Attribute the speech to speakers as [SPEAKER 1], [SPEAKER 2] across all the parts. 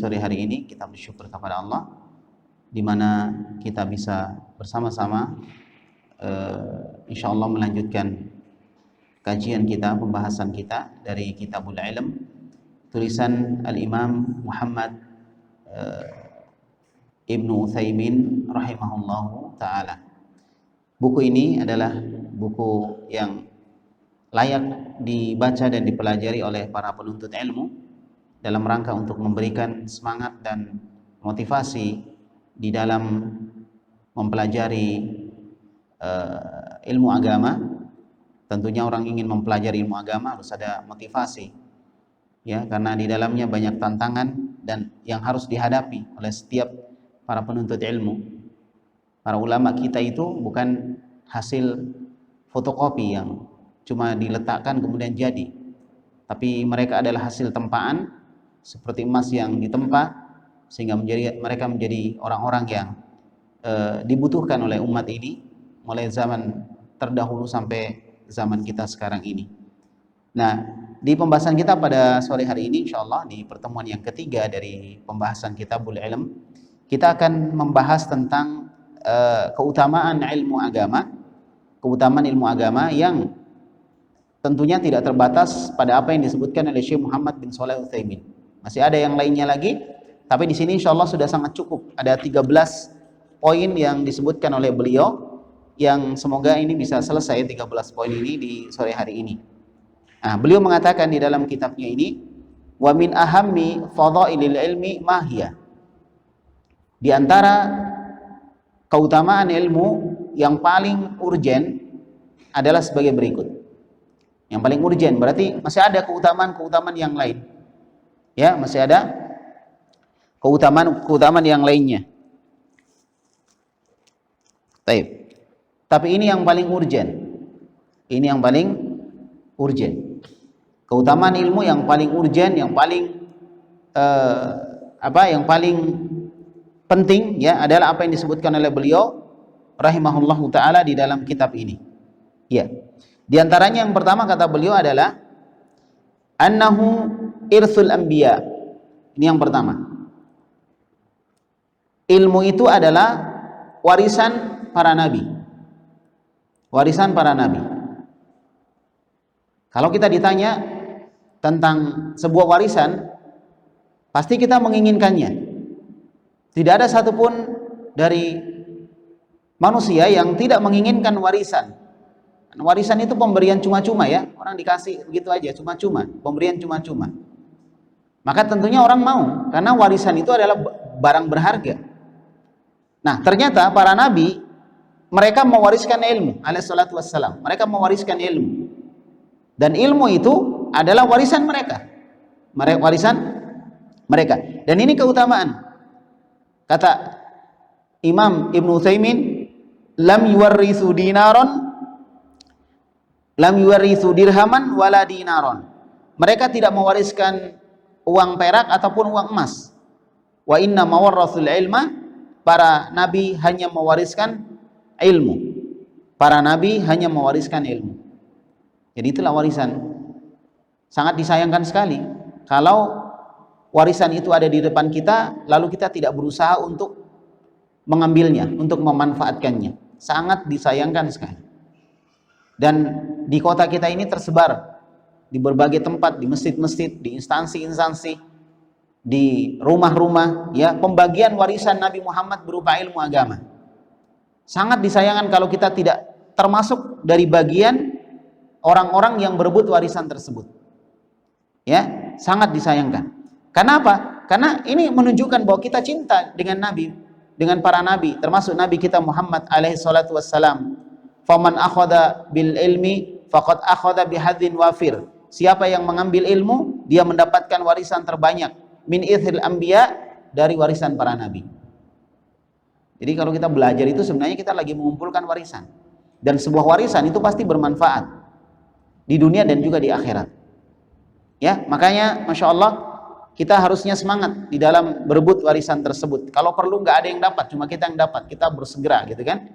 [SPEAKER 1] sore hari ini kita bersyukur kepada Allah di mana kita bisa bersama-sama insya Allah melanjutkan kajian kita, pembahasan kita dari Kitabul Ilm, tulisan Al-Imam Muhammad Ibnu Utsaimin rahimahullahu ta'ala. Buku ini adalah buku yang layak dibaca dan dipelajari oleh para penuntut ilmu dalam rangka untuk memberikan semangat dan motivasi di dalam mempelajari ilmu agama. Tentunya orang ingin mempelajari ilmu agama harus ada motivasi, ya, karena di dalamnya banyak tantangan dan yang harus dihadapi oleh setiap para penuntut ilmu. Para ulama kita itu bukan hasil fotokopi yang cuma diletakkan kemudian jadi, tapi mereka adalah hasil tempaan seperti emas yang ditempa sehingga mereka menjadi orang-orang yang dibutuhkan oleh umat ini mulai zaman terdahulu sampai zaman kita sekarang ini. Nah, di pembahasan kita pada sore hari ini insyaallah di pertemuan yang ketiga dari pembahasan Kitabul Ilm, kita akan membahas tentang keutamaan ilmu agama, keutamaan ilmu agama yang tentunya tidak terbatas pada apa yang disebutkan oleh Syekh Muhammad bin Shalih Al-Utsaimin. Masih ada yang lainnya lagi, tapi di sini insyaallah sudah sangat cukup. Ada 13 poin yang disebutkan oleh beliau yang semoga ini bisa selesai 13 poin ini di sore hari ini. Nah, beliau mengatakan di dalam kitabnya ini, wa min ahammi fadhailil ilmi mahiyah. Di antara keutamaan ilmu yang paling urgen adalah sebagai berikut. Yang paling urgen berarti masih ada keutamaan-keutamaan yang lain. Ya, masih ada keutamaan yang lainnya. Baik. Tapi ini yang paling urgen. Ini yang paling urgen. Keutamaan ilmu yang paling urgen, yang paling yang paling penting ya adalah apa yang disebutkan oleh beliau rahimahullahu taala di dalam kitab ini. Ya. Di antaranya yang pertama kata beliau adalah annahu irsul anbiya. Ini yang pertama. Ilmu itu adalah warisan para nabi. Warisan para nabi. Kalau kita ditanya tentang sebuah warisan, pasti kita menginginkannya. Tidak ada satupun dari manusia yang tidak menginginkan warisan. Warisan itu pemberian cuma-cuma ya, orang dikasih begitu aja cuma-cuma, pemberian cuma-cuma. Maka tentunya orang mau, karena warisan itu adalah barang berharga. Nah, ternyata para nabi mereka mewariskan ilmu, alaihi salatu wassalam. Mereka mewariskan ilmu. Dan ilmu itu adalah warisan mereka. Warisan mereka. Dan ini keutamaan. Kata Imam Ibnu Utsaimin, lam yuwarrisu dirhaman wala dinaron. Mereka tidak mewariskan uang perak ataupun uang emas. Wa inna mawarrasul ilma, para nabi hanya mewariskan ilmu. Para nabi hanya mewariskan ilmu. Jadi itulah warisan. Sangat disayangkan sekali kalau warisan itu ada di depan kita lalu kita tidak berusaha untuk mengambilnya, untuk memanfaatkannya. Sangat disayangkan sekali. Dan di kota kita ini tersebar di berbagai tempat, di masjid-masjid, di instansi-instansi, di rumah-rumah, ya, pembagian warisan Nabi Muhammad berupa ilmu agama. Sangat disayangkan kalau kita tidak termasuk dari bagian orang-orang yang berebut warisan tersebut. Ya, sangat disayangkan. Kenapa? Karena ini menunjukkan bahwa kita cinta dengan Nabi, dengan para Nabi, termasuk Nabi kita Muhammad alaihi salatu wassalam. Faman akhadha bil ilmi faqad akhadha bihadzin wafir. Siapa yang mengambil ilmu, dia mendapatkan warisan terbanyak. Min ithil anbiya, dari warisan para nabi. Jadi kalau kita belajar itu sebenarnya kita lagi mengumpulkan warisan. Dan sebuah warisan itu pasti bermanfaat di dunia dan juga di akhirat. Ya, makanya Masya Allah kita harusnya semangat di dalam berebut warisan tersebut. Kalau perlu nggak ada yang dapat, cuma kita yang dapat, kita bersegera gitu kan.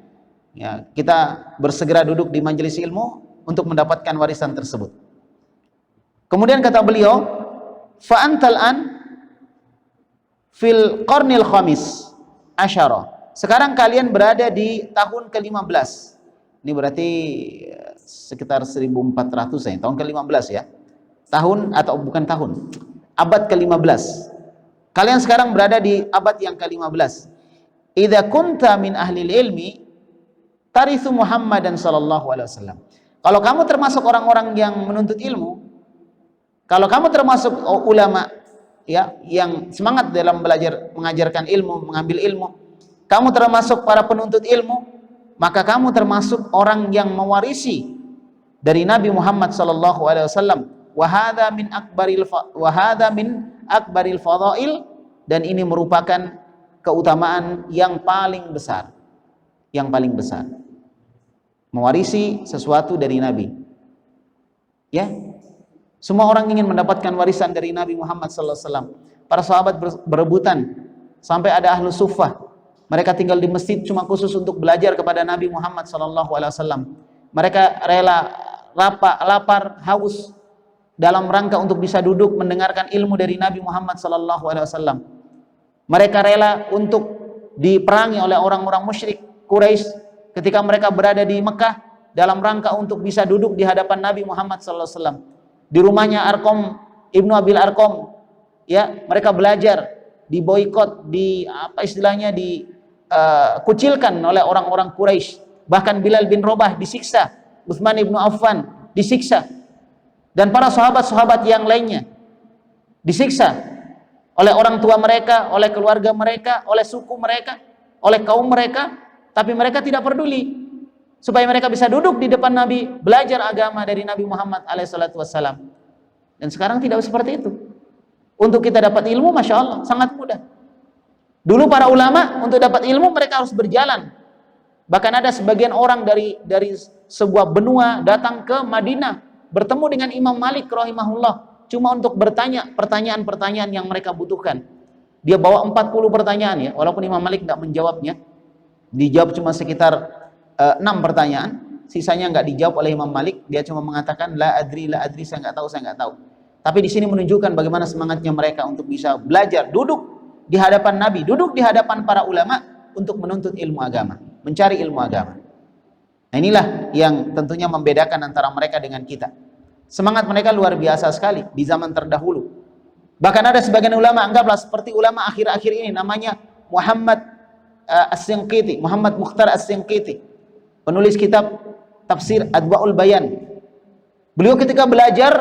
[SPEAKER 1] Ya, kita bersegera duduk di majelis ilmu untuk mendapatkan warisan tersebut. Kemudian kata beliau, fa antal an fil qarnil khamis asyara. Sekarang kalian berada di tahun ke-15. Ini berarti sekitar 1400 ya, tahun ke-15 ya. Tahun atau bukan tahun, abad ke-15. Kalian sekarang berada di abad yang ke-15. Idza kunta min ahli ilmi tarithu Muhammadan sallallahu alaihi wasallam. Kalau kamu termasuk orang-orang yang menuntut ilmu, kalau kamu termasuk ulama ya yang semangat dalam belajar, mengajarkan ilmu, mengambil ilmu, kamu termasuk para penuntut ilmu, maka kamu termasuk orang yang mewarisi dari Nabi Muhammad sallallahu alaihi wasallam. Wa hadza min akbaril fadail, dan ini merupakan keutamaan yang paling besar. Yang paling besar. Mewarisi sesuatu dari Nabi. Ya. Semua orang ingin mendapatkan warisan dari Nabi Muhammad sallallahu alaihi wasallam. Para sahabat berebutan sampai ada ahlu suffah. Mereka tinggal di masjid cuma khusus untuk belajar kepada Nabi Muhammad SAW. Mereka rela lapar, haus dalam rangka untuk bisa duduk mendengarkan ilmu dari Nabi Muhammad SAW. Mereka rela untuk diperangi oleh orang-orang musyrik Quraisy ketika mereka berada di Mekah dalam rangka untuk bisa duduk di hadapan Nabi Muhammad SAW. Di rumahnya Arqam Ibnu Abil Arqam, ya, mereka belajar, diboikot, kucilkan oleh orang-orang Quraisy. Bahkan Bilal bin Rabah disiksa, Utsman ibnu Affan disiksa, dan para sahabat-sahabat yang lainnya disiksa oleh orang tua mereka, oleh keluarga mereka, oleh suku mereka, oleh kaum mereka, tapi mereka tidak peduli supaya mereka bisa duduk di depan Nabi, belajar agama dari Nabi Muhammad SAW. Dan sekarang tidak seperti itu. Untuk kita dapat ilmu, Masya Allah, sangat mudah. Dulu para ulama untuk dapat ilmu mereka harus berjalan. Bahkan ada sebagian orang dari sebuah benua datang ke Madinah bertemu dengan Imam Malik rahimahullah cuma untuk bertanya pertanyaan-pertanyaan yang mereka butuhkan. Dia bawa 40 pertanyaan ya, walaupun Imam Malik tidak menjawabnya. Dijawab cuma sekitar 6 pertanyaan, sisanya nggak dijawab oleh Imam Malik. Dia cuma mengatakan la adri, saya nggak tahu. Tapi di sini menunjukkan bagaimana semangatnya mereka untuk bisa belajar, duduk di hadapan Nabi, duduk di hadapan para ulama untuk menuntut ilmu agama, mencari ilmu agama. Nah, inilah yang tentunya membedakan antara mereka dengan kita. Semangat mereka luar biasa sekali di zaman terdahulu. Bahkan ada sebagian ulama, anggaplah seperti ulama akhir-akhir ini, namanya Muhammad As-Sinqiti, Muhammad Mukhtar As-Sinqiti, penulis kitab tafsir Adwaul Bayan. Beliau ketika belajar,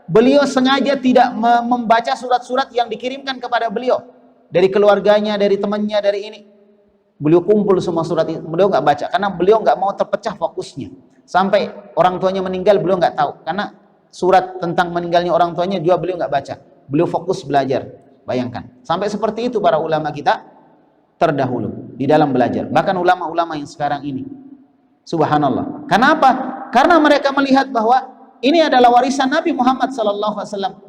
[SPEAKER 1] beliau sengaja tidak membaca surat-surat yang dikirimkan kepada beliau dari keluarganya, dari temannya, dari ini. Beliau kumpul semua surat itu, beliau nggak baca karena beliau nggak mau terpecah fokusnya. Sampai orang tuanya meninggal beliau nggak tahu, karena surat tentang meninggalnya orang tuanya juga beliau nggak baca. Beliau fokus belajar. Bayangkan, sampai seperti itu para ulama kita terdahulu di dalam belajar. Bahkan ulama-ulama yang sekarang ini, subhanallah. Kenapa? Karena mereka melihat bahwa ini adalah warisan Nabi Muhammad SAW.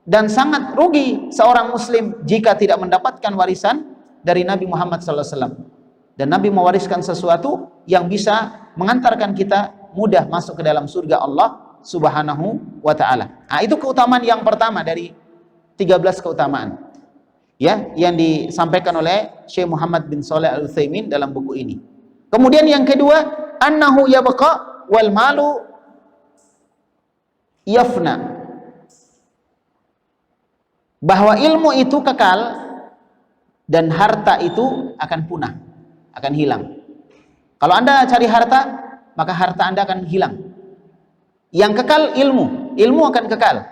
[SPEAKER 1] Dan sangat rugi seorang muslim jika tidak mendapatkan warisan dari Nabi Muhammad SAW. Dan Nabi mewariskan sesuatu yang bisa mengantarkan kita mudah masuk ke dalam surga Allah Subhanahu wa ta'ala. Nah, itu keutamaan yang pertama dari 13 keutamaan ya yang disampaikan oleh Syekh Muhammad bin Shalih Al-Utsaimin dalam buku ini. Kemudian yang kedua, annahu yabqa wal malu yafna. Bahwa ilmu itu kekal dan harta itu akan punah, akan hilang. Kalau Anda cari harta, maka harta Anda akan hilang. Yang kekal ilmu, ilmu akan kekal.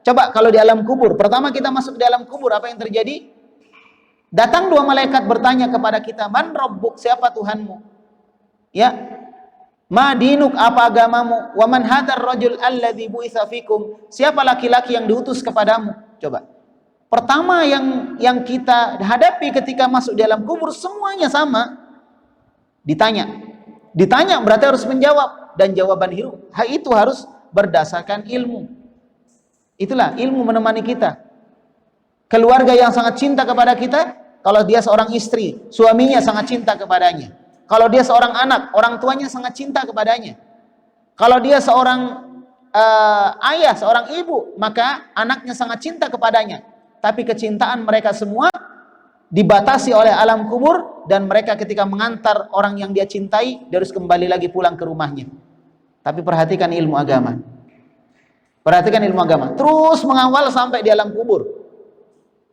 [SPEAKER 1] Coba kalau di alam kubur, pertama kita masuk di alam kubur, apa yang terjadi? Datang 2 malaikat bertanya kepada kita, man rabbuk, siapa Tuhanmu? Ya, ma dinuk, apa agamamu? Wa man hadzal rajul alladzi bu'itsa fikum, siapa laki-laki yang diutus kepadamu? Coba. Pertama yang kita hadapi ketika masuk di alam kubur semuanya sama. Ditanya berarti harus menjawab, dan jawaban itu harus berdasarkan ilmu. Itulah ilmu menemani kita. Keluarga yang sangat cinta kepada kita, kalau dia seorang istri, suaminya sangat cinta kepadanya. Kalau dia seorang anak, orang tuanya sangat cinta kepadanya. Kalau dia seorang ayah, seorang ibu, maka anaknya sangat cinta kepadanya. Tapi kecintaan mereka semua dibatasi oleh alam kubur, dan mereka ketika mengantar orang yang dia cintai, dia harus kembali lagi pulang ke rumahnya. Tapi perhatikan ilmu agama. Perhatikan ilmu agama. Terus mengawal sampai di alam kubur.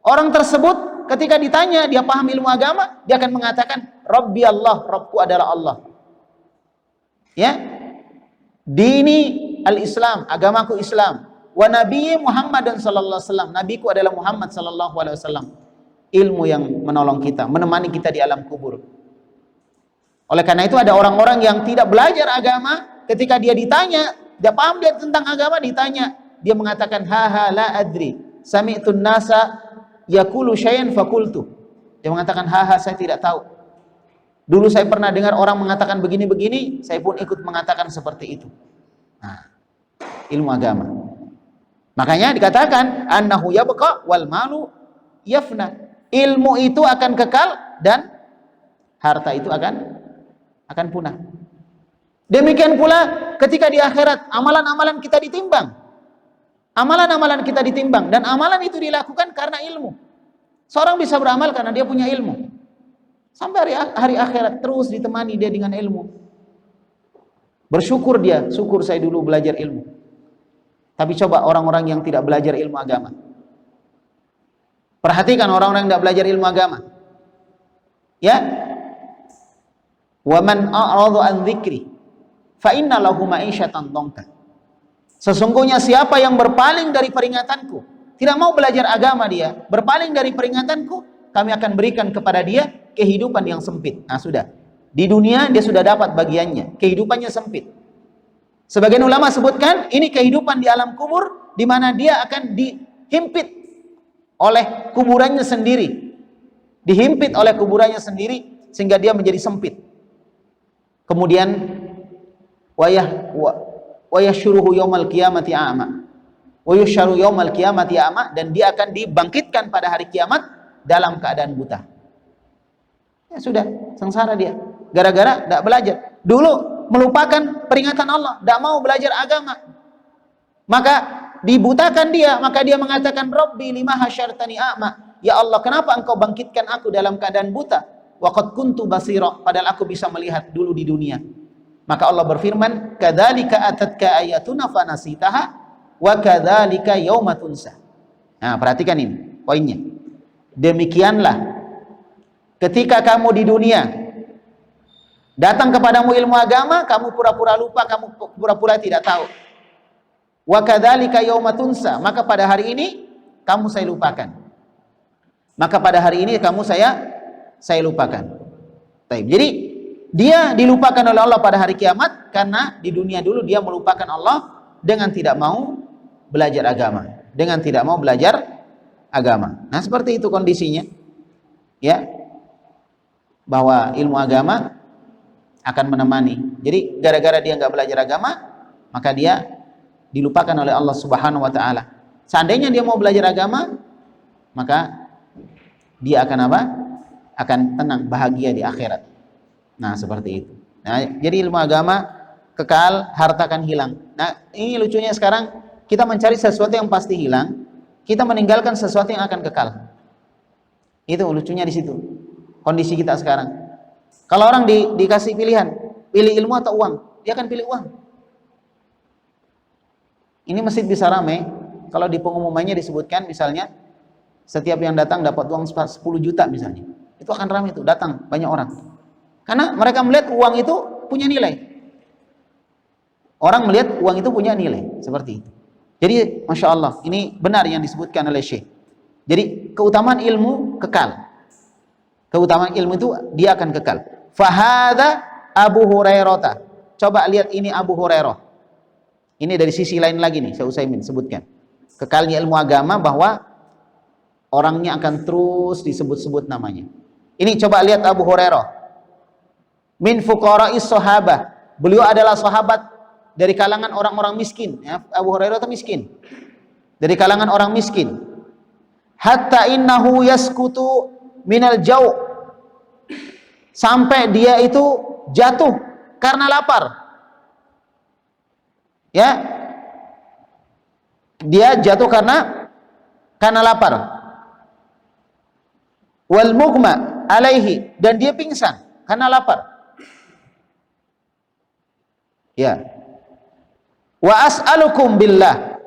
[SPEAKER 1] Orang tersebut ketika ditanya, dia paham ilmu agama, dia akan mengatakan, Rabbi Allah, Rabbku adalah Allah. Ya. Dini al-Islam, agamaku Islam. Wa Nabi Muhammad sallallahu alaihi wasallam, nabiku adalah Muhammad sallallahu alaihi wasallam. Ilmu yang menolong kita, menemani kita di alam kubur. Oleh karena itu ada orang-orang yang tidak belajar agama, ketika dia ditanya, dia paham dia tentang agama, ditanya, dia mengatakan ha la adri, sami'tun nasa yaqulu syai'an faqultu. Dia mengatakan ha saya tidak tahu. Dulu saya pernah dengar orang mengatakan begini-begini, saya pun ikut mengatakan seperti itu. Nah, ilmu agama. Makanya dikatakan annahu yabqa wal malu yafna. Ilmu itu akan kekal dan harta itu akan punah. Demikian pula ketika di akhirat amalan-amalan kita ditimbang. Amalan-amalan kita ditimbang dan amalan itu dilakukan karena ilmu. Seorang bisa beramal karena dia punya ilmu. Sampai hari akhirat terus ditemani dia dengan ilmu. Bersyukur dia, syukur saya dulu belajar ilmu. Tapi coba orang-orang yang tidak belajar ilmu agama. Perhatikan orang-orang yang tidak belajar ilmu agama. Ya. Wa man a'radu an dzikri fa inna lahu ma'isyatan dhanka. Sesungguhnya siapa yang berpaling dari peringatanku, tidak mau belajar agama dia, berpaling dari peringatanku, kami akan berikan kepada dia kehidupan yang sempit. Nah, sudah. Di dunia dia sudah dapat bagiannya, kehidupannya sempit. Sebagian ulama sebutkan ini kehidupan di alam kubur, di mana dia akan dihimpit oleh kuburannya sendiri, dihimpit oleh kuburannya sendiri sehingga dia menjadi sempit. Kemudian wayahsyuruhu yaumal qiyamati a'ma, wayuhsyaru yaumal qiyamati a'ma, dan dia akan dibangkitkan pada hari kiamat dalam keadaan buta. Ya sudah, sengsara dia gara-gara tidak belajar. Dulu melupakan peringatan Allah, tidak mau belajar agama, maka dibutakan dia, maka dia mengatakan Rabbi lima hasyartani a'ma, ya Allah kenapa engkau bangkitkan aku dalam keadaan buta, wa qad kuntu basira, padahal aku bisa melihat dulu di dunia. Maka Allah berfirman, kadzalika atatka ayatuna fanasitaha wa kadzalika yauma tunsa. Nah, perhatikan ini poinnya. Demikianlah ketika kamu di dunia datang kepadamu ilmu agama, kamu pura-pura lupa, kamu pura-pura tidak tahu. Wa kadzalika yauma tunsa, maka pada hari ini kamu saya lupakan. Maka pada hari ini kamu saya lupakan. Baik. Jadi dia dilupakan oleh Allah pada hari kiamat karena di dunia dulu dia melupakan Allah dengan tidak mau belajar agama, dengan tidak mau belajar agama. Nah, seperti itu kondisinya. Ya. Bahwa ilmu agama akan menemani. Jadi gara-gara dia nggak belajar agama, maka dia dilupakan oleh Allah Subhanahu wa taala. Seandainya dia mau belajar agama, maka dia akan apa? Akan tenang, bahagia di akhirat. Nah, seperti itu. Nah, jadi ilmu agama kekal, harta akan hilang. Nah, ini lucunya sekarang kita mencari sesuatu yang pasti hilang, kita meninggalkan sesuatu yang akan kekal. Itu lucunya di situ. Kondisi kita sekarang. Kalau orang dikasih pilihan, pilih ilmu atau uang, dia akan pilih uang. Ini masjid bisa ramai kalau di pengumumannya disebutkan misalnya setiap yang datang dapat uang 10 juta misalnya. Itu akan ramai itu, datang banyak orang. Karena mereka melihat uang itu punya nilai. Orang melihat uang itu punya nilai, seperti itu. Jadi, Masya Allah, ini benar yang disebutkan oleh Syekh. Jadi, keutamaan ilmu kekal. Keutamaan ilmu itu dia akan kekal. Fahadha Abu Hurairah. Coba lihat ini Abu Hurairah. Ini dari sisi lain lagi nih, Syekh Utsaimin sebutkan. Kekalnya ilmu agama bahwa orangnya akan terus disebut-sebut namanya. Ini coba lihat Abu Hurairah. Min fuqara'is sahabah. Beliau adalah sahabat dari kalangan orang-orang miskin. Ya, Abu Hurairah itu miskin. Dari kalangan orang miskin. Hatta innahu yaskutu minal jau'. Sampai dia itu jatuh karena lapar. Ya. Dia jatuh karena lapar. wal mughma alaihi, dan dia pingsan karena lapar. Ya. Wa as'alukum billah,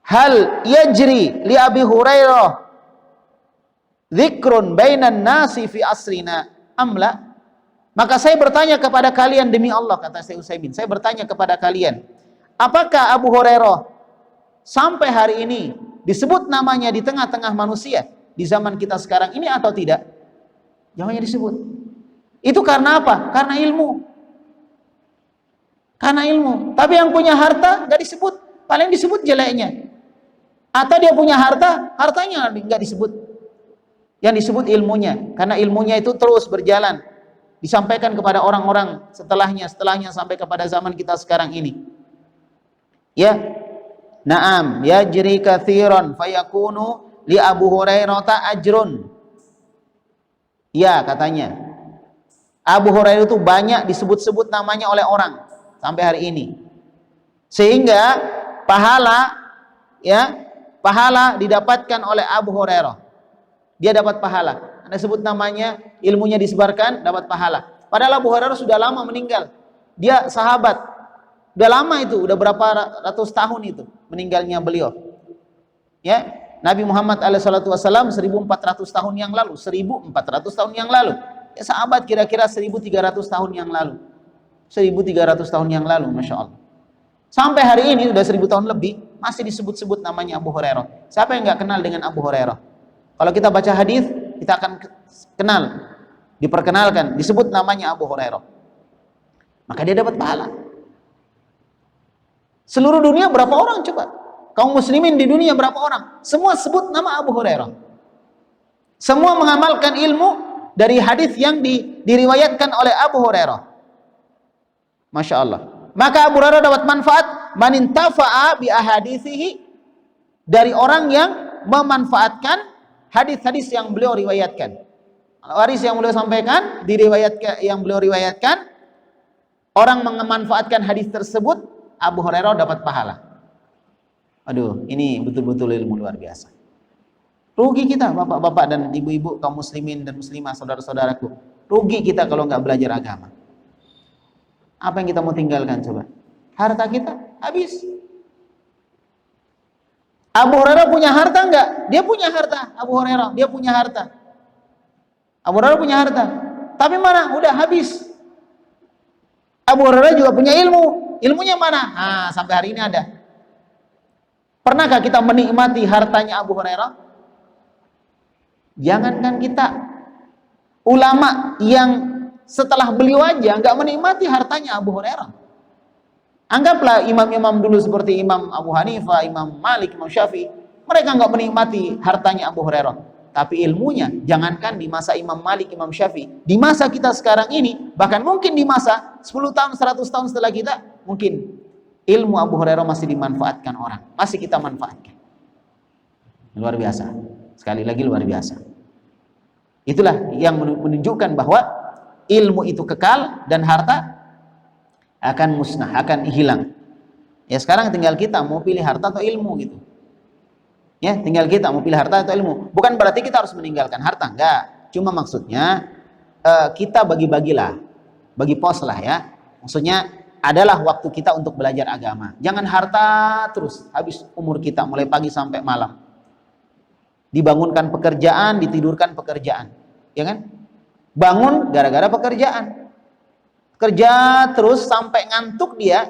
[SPEAKER 1] hal yajri li Abi Hurairah dzikrun bainan nasi fi asrina amla? Maka saya bertanya kepada kalian, demi Allah, kata Syekh Utsaimin, saya bertanya kepada kalian, apakah Abu Hurairah sampai hari ini disebut namanya di tengah-tengah manusia di zaman kita sekarang ini atau tidak? Jawabannya disebut. Itu karena apa? Karena ilmu. Karena ilmu. Tapi yang punya harta nggak disebut, paling disebut jeleknya. Atau dia punya harta, hartanya nggak disebut. Yang disebut ilmunya, karena ilmunya itu terus berjalan, disampaikan kepada orang-orang setelahnya sampai kepada zaman kita sekarang ini. Ya, na'am, yajri katsiran fayakunu li Abu Hurairah ajrun. Ya, katanya Abu Hurairah itu banyak disebut-sebut namanya oleh orang sampai hari ini, sehingga pahala, ya, pahala didapatkan oleh Abu Hurairah. Dia dapat pahala. Anda sebut namanya, ilmunya disebarkan, dapat pahala. Padahal Abu Hurairah sudah lama meninggal. Dia sahabat. Udah lama itu, udah berapa ratus tahun itu meninggalnya beliau. Ya, Nabi Muhammad SAW 1400 tahun yang lalu, 1400 tahun yang lalu. Ya, sahabat kira-kira 1300 tahun yang lalu. 1300 tahun yang lalu, Masya Allah. Sampai hari ini sudah 1000 tahun lebih masih disebut-sebut namanya Abu Hurairah. Siapa yang nggak kenal dengan Abu Hurairah? Kalau kita baca hadis, kita akan kenal, diperkenalkan, disebut namanya Abu Hurairah. Maka dia dapat pahala. Seluruh dunia berapa orang coba? Kaum muslimin di dunia berapa orang? Semua sebut nama Abu Hurairah. Semua mengamalkan ilmu dari hadis yang diriwayatkan oleh Abu Hurairah. Masya Allah. Maka Abu Hurairah dapat manfaat manintafa'a bi ahadithihi, dari orang yang memanfaatkan hadis-hadis yang beliau riwayatkan. Hadis yang beliau sampaikan, diriwayatkan, yang beliau riwayatkan, orang memanfaatkan hadis tersebut, Abu Hurairah dapat pahala. Aduh, ini betul-betul ilmu luar biasa. Rugi kita, bapak-bapak dan ibu-ibu, kaum muslimin dan muslimah, saudara-saudaraku. Rugi kita kalau nggak belajar agama. Apa yang kita mau tinggalkan coba? Harta kita habis. Abu Hurairah punya harta enggak? Dia punya harta. Abu Hurairah, dia punya harta. Abu Hurairah punya harta. Tapi mana? Udah habis. Abu Hurairah juga punya ilmu. Ilmunya mana? Nah, sampai hari ini ada. Pernahkah kita menikmati hartanya Abu Hurairah? Jangankan kita, ulama yang setelah beliau aja nggak menikmati hartanya Abu Hurairah. Anggaplah imam-imam dulu seperti Imam Abu Hanifah, Imam Malik, Imam Syafi'i, mereka nggak menikmati hartanya Abu Hurairah. Tapi ilmunya, jangankan di masa Imam Malik, Imam Syafi'i, di masa kita sekarang ini, bahkan mungkin di masa 10 tahun, 100 tahun setelah kita, mungkin ilmu Abu Hurairah masih dimanfaatkan orang, masih kita manfaatkan. Luar biasa, sekali lagi luar biasa. Itulah yang menunjukkan bahwa ilmu itu kekal dan harta akan musnah, akan hilang. Ya, sekarang tinggal kita mau pilih harta atau ilmu gitu. Ya, tinggal kita mau pilih harta atau ilmu. Bukan berarti kita harus meninggalkan harta, enggak. Cuma maksudnya kita bagi-bagilah, bagi pos lah ya. Maksudnya adalah waktu kita untuk belajar agama. Jangan harta terus habis umur kita mulai pagi sampai malam. Dibangunkan pekerjaan, ditidurkan pekerjaan, ya kan? Bangun gara-gara pekerjaan. Kerja terus sampai ngantuk dia,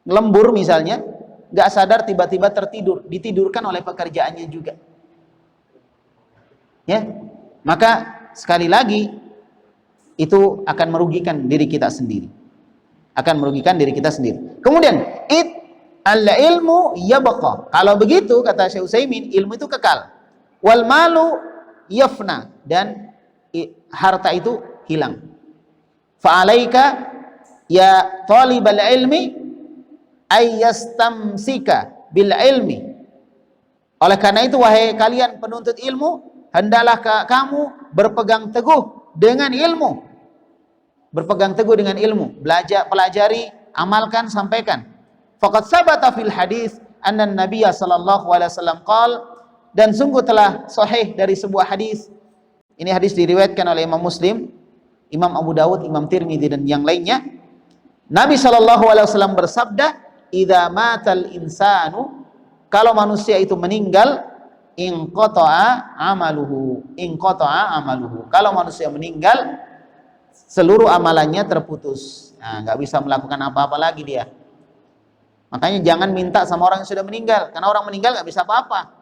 [SPEAKER 1] lembur misalnya, nggak sadar tiba-tiba tertidur, ditidurkan oleh pekerjaannya juga. Ya, maka sekali lagi itu akan merugikan diri kita sendiri. Akan merugikan diri kita sendiri. Kemudian, al-ilmu yabqa. Kalau begitu kata Syekh Utsaimin, ilmu itu kekal. Wal malu yafna, dan harta itu hilang. Fa'alaika ya talibal ilmi ayyastamsika bil ilmi. Oleh karena itu wahai kalian penuntut ilmu, hendaklah kamu berpegang teguh dengan ilmu. Berpegang teguh dengan ilmu, belajar, pelajari, amalkan, sampaikan. Faqad sabata fil hadis anna an-nabiy sallallahu alaihi wasallam qala, dan sungguh telah sahih dari sebuah hadis. Ini hadis diriwayatkan oleh Imam Muslim, Imam Abu Dawud, Imam Tirmidzi dan yang lainnya. Nabi SAW bersabda, "Idza matal insanu," kalau manusia itu meninggal, inqata'a amaluhu. Inqata'a amaluhu. Kalau manusia meninggal, seluruh amalannya terputus. Nah, nggak bisa melakukan apa-apa lagi dia. Makanya jangan minta sama orang yang sudah meninggal, karena orang meninggal nggak bisa apa-apa.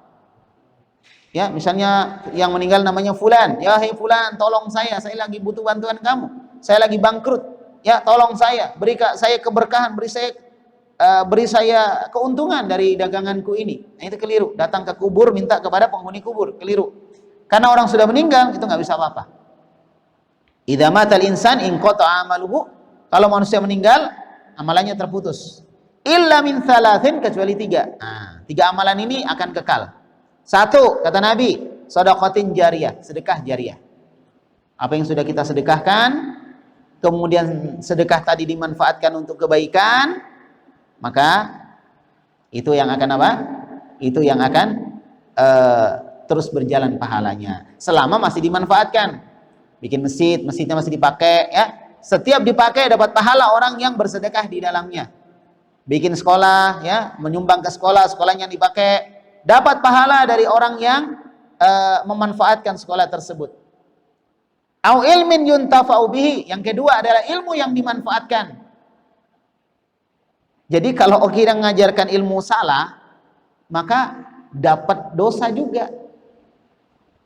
[SPEAKER 1] Ya, misalnya yang meninggal namanya Fulan, ya hei Fulan, tolong saya lagi butuh bantuan kamu, saya lagi bangkrut, ya tolong saya, saya keberkahan, beri saya keuntungan dari daganganku ini. Nah, itu keliru. Datang ke kubur minta kepada penghuni kubur, keliru. Karena orang sudah meninggal itu nggak bisa apa-apa. Idza matal insan inqata'a amaluhu, kalau manusia meninggal amalannya terputus. Illa min thalathin, kecuali 3. Nah, 3 amalan ini akan kekal. 1, kata Nabi, shadaqatin jariyah, sedekah jariyah. Apa yang sudah kita sedekahkan, kemudian sedekah tadi dimanfaatkan untuk kebaikan, maka itu yang akan apa? Itu yang akan terus berjalan pahalanya selama masih dimanfaatkan. Bikin masjid, masjidnya masih dipakai, ya. Setiap dipakai dapat pahala orang yang bersedekah di dalamnya. Bikin sekolah, ya, menyumbang ke sekolah, sekolahnya dipakai, dapat pahala dari orang yang memanfaatkan sekolah tersebut. Au ilmin yuntafa'u bihi, yang kedua adalah ilmu yang dimanfaatkan. Jadi kalau kita mengajarkan ilmu salah, maka dapat dosa juga.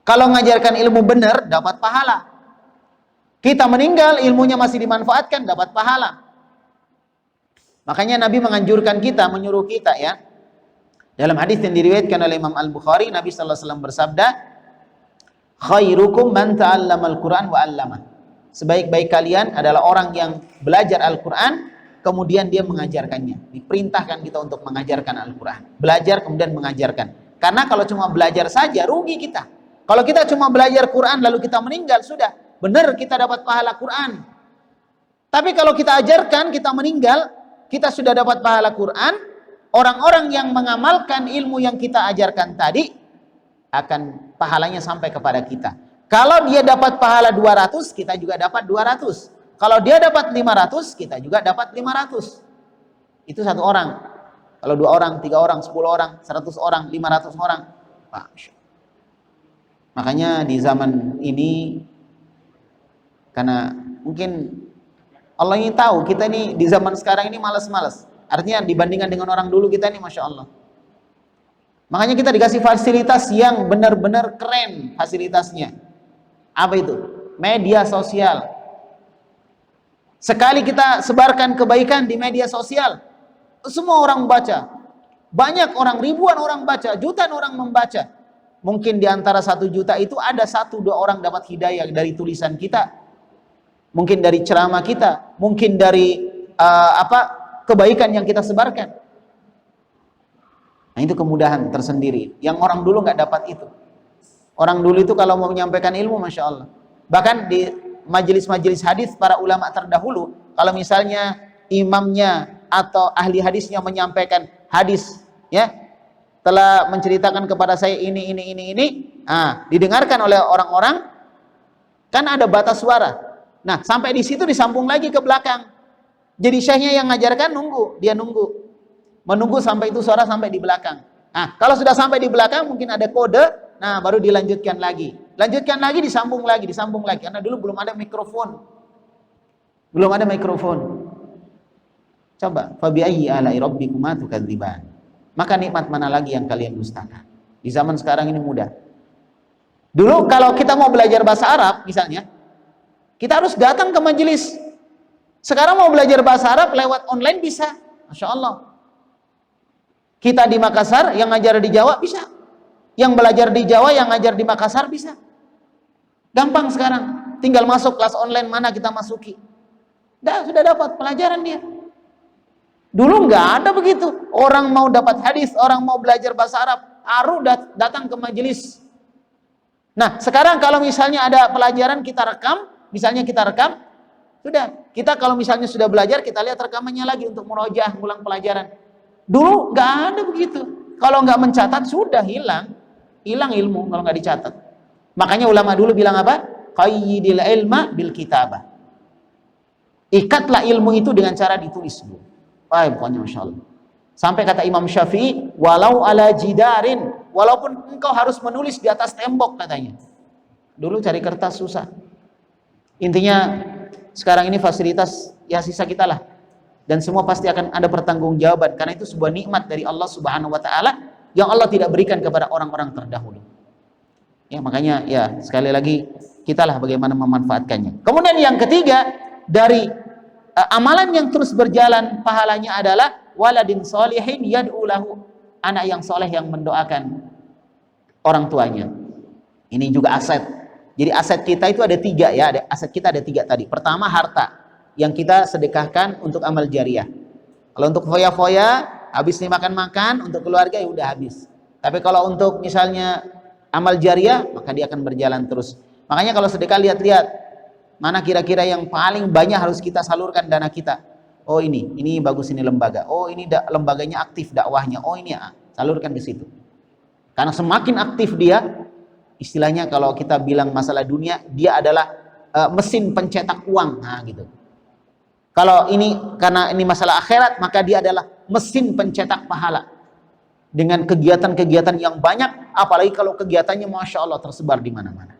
[SPEAKER 1] Kalau mengajarkan ilmu benar, dapat pahala. Kita meninggal, ilmunya masih dimanfaatkan, dapat pahala. Makanya Nabi menganjurkan kita, menyuruh kita, ya. Dalam hadis yang diriwayatkan oleh Imam Al-Bukhari, Nabi sallallahu alaihi wasallam bersabda, "Khairukum man ta'allamal Qur'an wa 'allamah." Sebaik-baik kalian adalah orang yang belajar Al-Qur'an kemudian dia mengajarkannya. Diperintahkan kita untuk mengajarkan Al-Qur'an. Belajar kemudian mengajarkan. Karena kalau cuma belajar saja rugi kita. Kalau kita cuma belajar Qur'an lalu kita meninggal, sudah, benar kita dapat pahala Qur'an. Tapi kalau kita ajarkan, kita meninggal, kita sudah dapat pahala Quran. Orang-orang yang mengamalkan ilmu yang kita ajarkan tadi akan pahalanya sampai kepada kita. Kalau dia dapat pahala 200, kita juga dapat 200. Kalau dia dapat 500, kita juga dapat 500. Itu 1 orang. Kalau 2 orang, 3 orang, 10 orang, 100 orang, 500 orang. Makanya di zaman ini, karena mungkin Allah ini tahu kita ini di zaman sekarang ini malas-malas. Artinya dibandingkan dengan orang dulu kita ini Masya Allah. Makanya kita dikasih fasilitas yang benar-benar keren fasilitasnya. Apa itu? Media sosial. Sekali kita sebarkan kebaikan di media sosial, semua orang baca. Banyak orang, ribuan orang baca, jutaan orang membaca. Mungkin di antara 1 juta itu ada 1-2 orang dapat hidayah dari tulisan kita. Mungkin dari ceramah kita, mungkin dari kebaikan yang kita sebarkan. Nah, itu kemudahan tersendiri yang orang dulu nggak dapat itu. Orang dulu itu kalau mau menyampaikan ilmu, Masya Allah, bahkan di majelis-majelis hadis para ulama terdahulu, kalau misalnya imamnya atau ahli hadisnya menyampaikan hadis, ya, telah menceritakan kepada saya ini, didengarkan oleh orang-orang, kan ada batas suara. Nah, sampai di situ disambung lagi ke belakang. Jadi syekhnya yang ngajarkan menunggu sampai itu suara sampai di belakang. Nah, kalau sudah sampai di belakang mungkin ada kode, nah baru dilanjutkan lagi. Lanjutkan lagi, disambung lagi. Karena dulu belum ada mikrofon. Coba, fa bi ayyi ala'i rabbikuma tukadziban. Maka nikmat mana lagi yang kalian dustakan? Di zaman sekarang ini mudah. Dulu kalau kita mau belajar bahasa Arab misalnya, kita harus datang ke majelis. Sekarang mau belajar bahasa Arab lewat online bisa. Masya Allah. Kita di Makassar, yang ngajar di Jawa bisa. Yang belajar di Jawa, yang ngajar di Makassar bisa. Gampang sekarang. Tinggal masuk kelas online mana kita masuki. Sudah dapat pelajaran dia. Dulu nggak ada begitu. Orang mau dapat hadis, orang mau belajar bahasa Arab, harus datang ke majelis. Nah, sekarang kalau misalnya ada pelajaran kita rekam, sudah, kita kalau misalnya sudah belajar, kita lihat rekamannya lagi untuk murojaah, ngulang pelajaran. Dulu nggak ada begitu. Kalau nggak mencatat, sudah hilang. hilang ilmu kalau nggak dicatat. Makanya ulama dulu bilang apa? Qayyidil ilma bil kitabah. Ikatlah ilmu itu dengan cara ditulis dulu. Wah, pokoknya Masya Allah. Sampai kata Imam Syafi'i, walau ala jidarin, walaupun engkau harus menulis di atas tembok katanya. Dulu cari kertas susah. Intinya sekarang ini fasilitas ya sisa kita lah. Dan semua pasti akan ada pertanggungjawaban, karena itu sebuah nikmat dari Allah Subhanahu wa taala yang Allah tidak berikan kepada orang-orang terdahulu. Ya, makanya ya sekali lagi kitalah bagaimana memanfaatkannya. Kemudian yang ketiga dari amalan yang terus berjalan pahalanya adalah waladin sholihin yad'u lahu, anak yang soleh yang mendoakan orang tuanya. Ini juga aset. Jadi aset kita itu ada tiga ya, aset kita ada tiga tadi. Pertama harta yang kita sedekahkan untuk amal jariah. Kalau untuk foya-foya, habis nih makan-makan, untuk keluarga ya udah habis. Tapi kalau untuk misalnya amal jariah, maka dia akan berjalan terus. Makanya kalau sedekah lihat-lihat mana kira-kira yang paling banyak harus kita salurkan dana kita. Oh ini bagus, ini lembaga. Oh ini lembaganya aktif dakwahnya. Oh ini salurkan di situ. Karena semakin aktif dia, istilahnya kalau kita bilang masalah dunia, dia adalah mesin pencetak uang. Nah gitu. Kalau ini karena ini masalah akhirat, maka dia adalah mesin pencetak pahala. Dengan kegiatan-kegiatan yang banyak, apalagi kalau kegiatannya Masya Allah tersebar di mana-mana.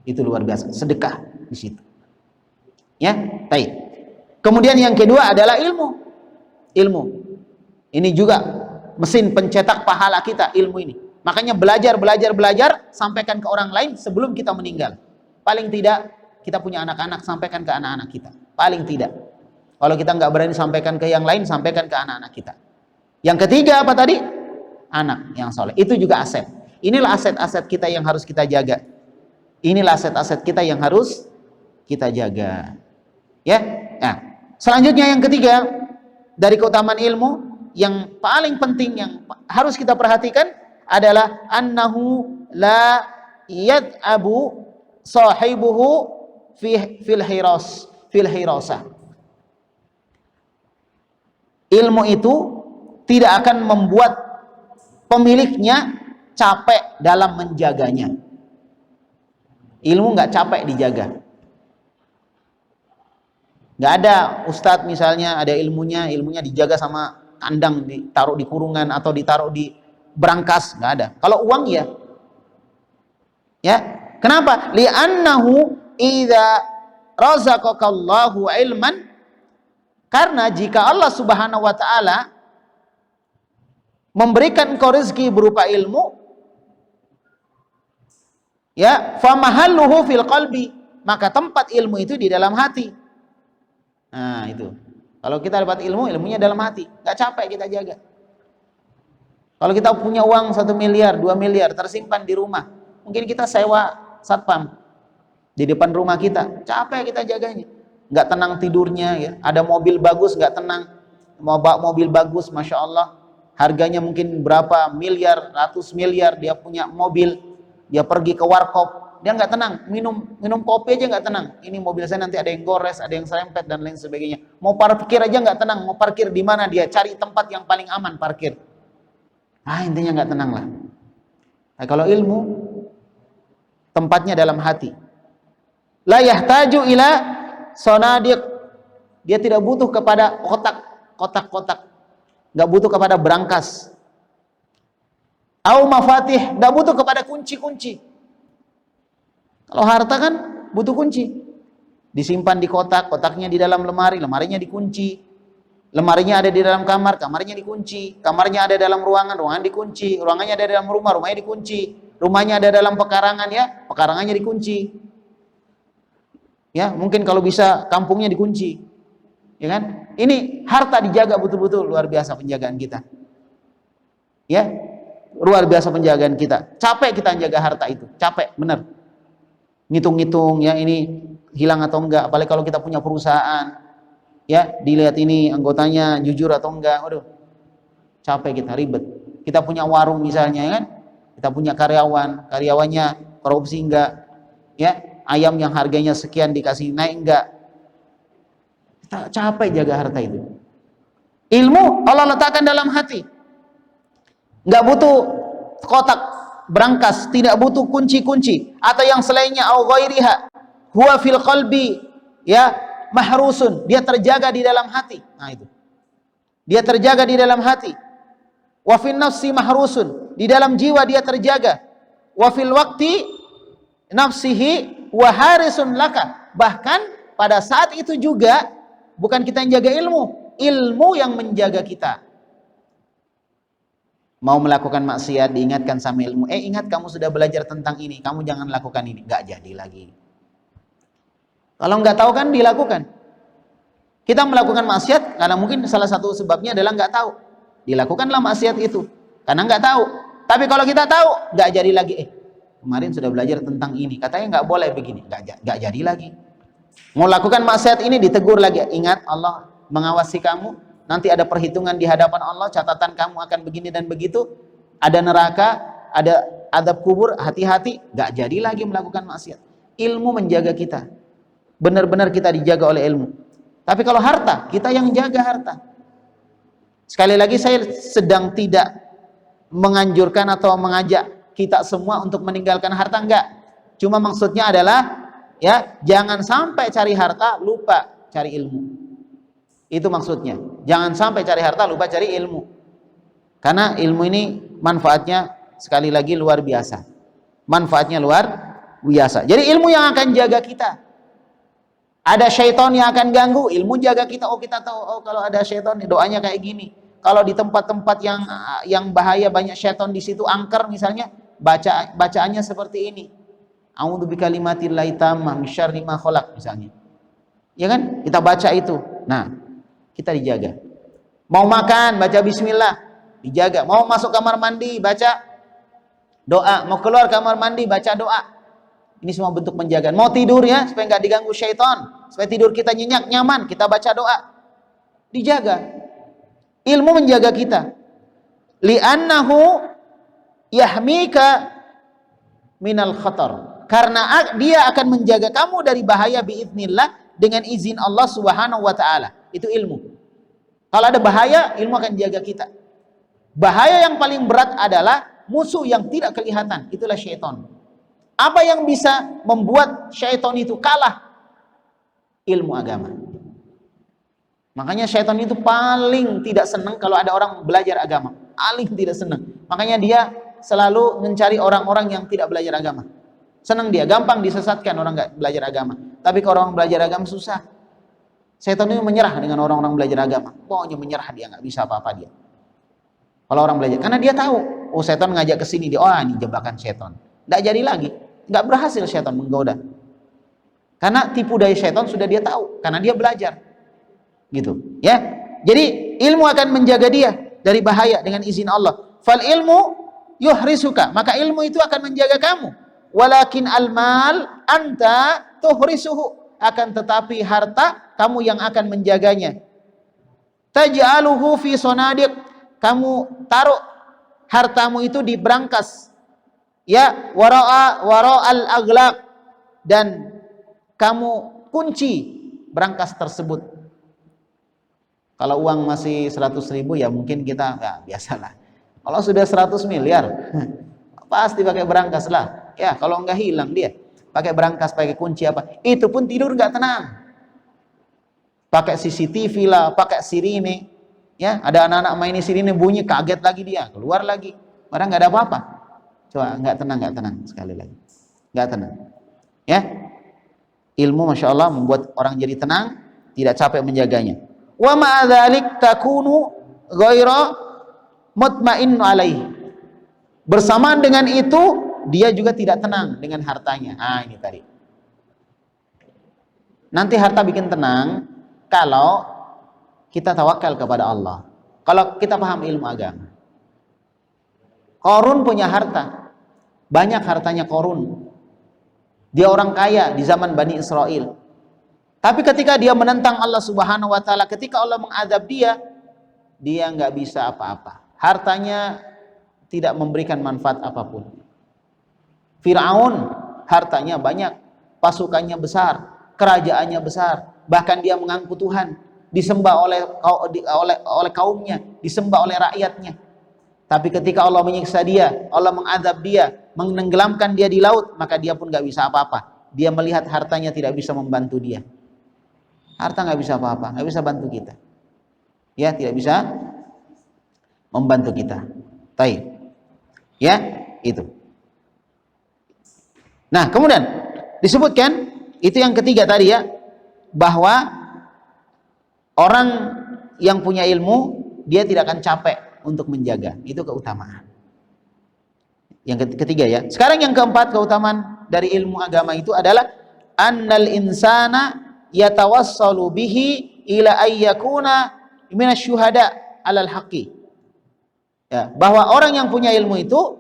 [SPEAKER 1] Itu luar biasa, sedekah di situ. Ya, baik. Kemudian yang kedua adalah ilmu. Ilmu. Ini juga mesin pencetak pahala kita, ilmu ini. Makanya belajar, sampaikan ke orang lain sebelum kita meninggal. Paling tidak kita punya anak-anak, sampaikan ke anak-anak kita. Paling tidak. Kalau kita nggak berani sampaikan ke yang lain, sampaikan ke anak-anak kita. Yang ketiga apa tadi? Anak yang soleh. Itu juga aset. Inilah aset-aset kita yang harus kita jaga. Inilah aset-aset kita yang harus kita jaga. Ya. Nah, selanjutnya yang ketiga dari keutamaan ilmu yang paling penting yang harus kita perhatikan adalah annahu la yad'abu sahibuhu fil hirasah. Ilmu itu tidak akan membuat pemiliknya capek dalam menjaganya. Ilmu nggak capek dijaga. Nggak ada ustadz misalnya ada ilmunya dijaga sama kandang, ditaruh di kurungan atau ditaruh di berangkas, nggak ada. Kalau uang ya, kenapa? Li'annahu idza razaqakallahu ilman, karena jika Allah Subhanahu wa taala memberikan engkau rezeki berupa ilmu, ya, famahalluhu fil qalbi, maka tempat ilmu itu di dalam hati. Nah, itu. Kalau kita dapat ilmu, ilmunya dalam hati, nggak capek kita jaga. Kalau kita punya uang 1 miliar, 2 miliar tersimpan di rumah, mungkin kita sewa satpam di depan rumah kita, capek kita jaganya. Nggak tenang tidurnya, ya. Ada mobil bagus, nggak tenang. Mau bawa mobil bagus, Masya Allah, harganya mungkin berapa miliar, ratus miliar, dia punya mobil, dia pergi ke warkop, dia nggak tenang, minum kopi aja nggak tenang. Ini mobil saya nanti ada yang gores, ada yang serempet dan lain sebagainya. Mau parkir aja nggak tenang, mau parkir di mana dia cari tempat yang paling aman parkir. Intinya nggak tenang lah. Nah, kalau ilmu tempatnya dalam hati. La yahtaju ila sonadiq, dia tidak butuh kepada kotak-kotak, nggak butuh kepada berangkas. Au mafatih, nggak butuh kepada kunci-kunci. Kalau harta kan butuh kunci, disimpan di kotak, kotaknya di dalam lemari, lemarinya dikunci, lemarinya ada di dalam kamar, kamarnya dikunci, kamarnya ada dalam ruangan, ruangan dikunci, ruangannya ada dalam rumah, rumahnya dikunci, rumahnya ada dalam pekarangan, ya, pekarangannya dikunci. Ya, mungkin kalau bisa kampungnya dikunci. Ya kan? Ini harta dijaga betul-betul, luar biasa penjagaan kita. Ya, luar biasa penjagaan kita. Capek kita menjaga harta itu, capek, benar. Ngitung-ngitung, ya, ini hilang atau enggak. Apalagi kalau kita punya perusahaan, ya, dilihat ini anggotanya jujur atau enggak. Waduh, capek kita, ribet. Kita punya warung misalnya, ya kan? Kita punya karyawannya korupsi enggak, ya, ayam yang harganya sekian dikasih naik enggak. Kita capek jaga harta itu. Ilmu Allah letakkan dalam hati, nggak butuh kotak, berangkas, tidak butuh kunci-kunci atau yang selainnya, au ghairiha, huwa fil qalbi, ya, mahrusun, dia terjaga di dalam hati. Nah itu. Dia terjaga di dalam hati. Wa fin nafsi mahrusun, di dalam jiwa dia terjaga. Wa fil waqti nafsihi wa harisun laka. Bahkan pada saat itu juga bukan kita yang jaga ilmu, ilmu yang menjaga kita. Mau melakukan maksiat diingatkan sama ilmu, ingat kamu sudah belajar tentang ini, kamu jangan lakukan ini, nggak jadi lagi. Kalau nggak tahu kan dilakukan. Kita melakukan maksiat karena mungkin salah satu sebabnya adalah nggak tahu. Dilakukanlah maksiat itu karena nggak tahu. Tapi kalau kita tahu, nggak jadi lagi. Kemarin sudah belajar tentang ini, katanya nggak boleh begini, nggak jadi lagi. Mau lakukan maksiat ini ditegur lagi. Ingat, Allah mengawasi kamu. Nanti ada perhitungan di hadapan Allah, catatan kamu akan begini dan begitu. Ada neraka, ada azab kubur, hati-hati. Nggak jadi lagi melakukan maksiat. Ilmu menjaga kita. Benar-benar kita dijaga oleh ilmu. Tapi kalau harta, kita yang jaga harta. Sekali lagi saya sedang tidak menganjurkan atau mengajak kita semua untuk meninggalkan harta, enggak. Cuma maksudnya adalah, ya, jangan sampai cari harta lupa cari ilmu. Itu maksudnya. Jangan sampai cari harta lupa cari ilmu. Karena ilmu ini manfaatnya sekali lagi luar biasa. Manfaatnya luar biasa. Jadi ilmu yang akan jaga kita. Ada syaitan yang akan ganggu, ilmu jaga kita. Oh, kita tahu, oh kalau ada syaitan doanya kayak gini. Kalau di tempat-tempat yang bahaya banyak syaitan di situ, angker misalnya, bacaannya seperti ini. A'udzu bikalimatillahi tammah min syarri ma khalaq misalnya. Ya kan? Kita baca itu. Nah, kita dijaga. Mau makan, baca bismillah, dijaga. Mau masuk kamar mandi, baca doa. Mau keluar kamar mandi, baca doa. Ini semua bentuk penjagaan. Mau tidur, ya, supaya nggak diganggu syaitan, supaya tidur kita nyenyak, nyaman, kita baca doa. Dijaga. Ilmu menjaga kita. Li'annahu yahmika minal khatar. Karena dia akan menjaga kamu dari bahaya biiznillah dengan izin Allah Subhanahu wa taala. Itu ilmu. Kalau ada bahaya, ilmu akan jaga kita. Bahaya yang paling berat adalah musuh yang tidak kelihatan. Itulah syaitan. Apa yang bisa membuat syaitan itu kalah? Ilmu agama. Makanya syaitan itu paling tidak senang kalau ada orang belajar agama. Paling tidak senang. Makanya dia selalu mencari orang-orang yang tidak belajar agama. Senang dia, gampang disesatkan orang nggak belajar agama. Tapi kalau orang belajar agama susah. Syaitan itu menyerah dengan orang-orang belajar agama. Pokoknya menyerah, dia nggak bisa apa-apa dia. Kalau orang belajar, karena dia tahu, oh syaitan ngajak ke sini, dia, oh ini jebakan syaitan. Nggak jadi lagi. Nggak berhasil syaitan menggoda. Karena tipu daya syaitan sudah dia tahu, karena dia belajar. Gitu, ya. Jadi ilmu akan menjaga dia dari bahaya dengan izin Allah. Fal ilmu yuhrisuka, maka ilmu itu akan menjaga kamu. Walakin almal anta tuhrisuhu, akan tetapi harta kamu yang akan menjaganya. Taj'aluhu fi sonadiq, kamu taruh hartamu itu di brankas. Ya, wara'al aghlaq, dan kamu kunci brankas tersebut. Kalau uang masih 100.000 ya mungkin kita ya biasalah. Kalau sudah 100 miliar pasti pakai brankas lah. Ya, kalau enggak hilang dia. Pakai brankas, pakai kunci apa. Itu pun tidur enggak tenang. Pakai CCTV lah, pakai sirine. Ya, ada anak-anak main sirine bunyi, kaget lagi dia, keluar lagi. Padahal enggak ada apa-apa. Coba, enggak tenang sekali lagi. Enggak tenang. Ya. Ilmu Masya Allah membuat orang jadi tenang, tidak capek menjaganya. Wa ma'adzalik takunu ghaira mutmain alaih. Bersamaan dengan itu, dia juga tidak tenang dengan hartanya. Ini tadi. Nanti harta bikin tenang kalau kita tawakal kepada Allah. Kalau kita paham ilmu agama. Qarun punya harta. Banyak hartanya Qarun. Dia orang kaya di zaman Bani Israel. Tapi ketika dia menentang Allah Subhanahu wa taala, ketika Allah mengadab dia nggak bisa apa-apa. Hartanya tidak memberikan manfaat apapun. Fir'aun hartanya banyak, pasukannya besar, kerajaannya besar, bahkan dia mengaku Tuhan, disembah oleh kaumnya, disembah oleh rakyatnya. Tapi ketika Allah menyiksa dia, Allah mengadab dia, menenggelamkan dia di laut, maka dia pun gak bisa apa-apa. Dia melihat hartanya tidak bisa membantu dia. Harta gak bisa apa-apa, gak bisa bantu kita. Ya, tidak bisa membantu kita. Baik. Ya, itu. Nah, kemudian disebutkan, itu yang ketiga tadi ya, bahwa orang yang punya ilmu, dia tidak akan capek untuk menjaga. Itu keutamaan. Yang ketiga ya. Sekarang yang keempat, keutamaan dari ilmu agama itu adalah annal insana yatawassalu bihi ila ayyakuna minasyuhada alal haqqi. Ya, bahwa orang yang punya ilmu itu,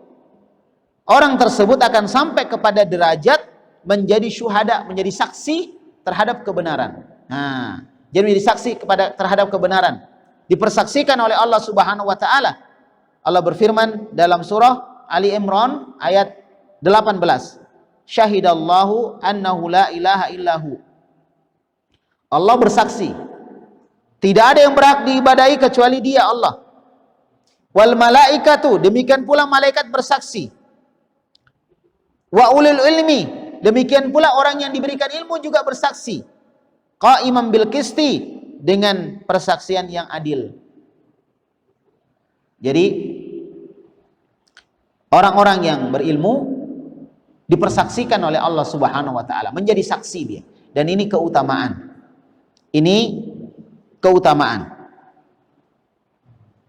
[SPEAKER 1] orang tersebut akan sampai kepada derajat menjadi syuhada, menjadi saksi terhadap kebenaran. Nah, jadi menjadi saksi terhadap kebenaran. Dipersaksikan oleh Allah Subhanahu wa taala. Allah berfirman dalam surah Ali Imran ayat 18. Syahidallahu annahu la ilaha illahu. Allah bersaksi, tidak ada yang berhak diibadahi kecuali Dia, Allah. Wal malaikatu, demikian pula malaikat bersaksi. Wa ulil ilmi, demikian pula orang yang diberikan ilmu juga bersaksi. Qa'iman bil qisti, dengan persaksian yang adil. Jadi orang-orang yang berilmu dipersaksikan oleh Allah Subhanahu wa taala, menjadi saksi dia. Dan ini keutamaan. Ini keutamaan.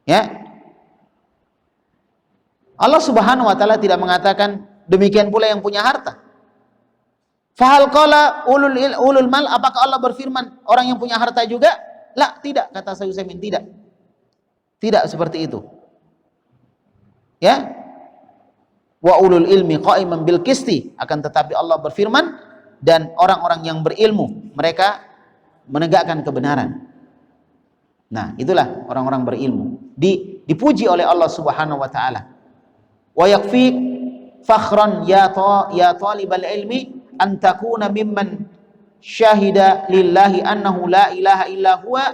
[SPEAKER 1] Ya. Allah Subhanahu wa taala tidak mengatakan demikian pula yang punya harta. Fahal qala ulul mal, apakah Allah berfirman orang yang punya harta juga? La, tidak, kata Syekh Utsaimin, tidak. Tidak seperti itu. Ya. Wa ulul ilmi qa'iman bil qisti, akan tetapi Allah berfirman dan orang-orang yang berilmu, mereka menegakkan kebenaran. Nah, itulah orang-orang berilmu. Dipuji oleh Allah Subhanahu wa taala. Wa yakfi fakhran ya talibal ilmi an takuna mimman syahida lillahi annahu la ilaha illa huwa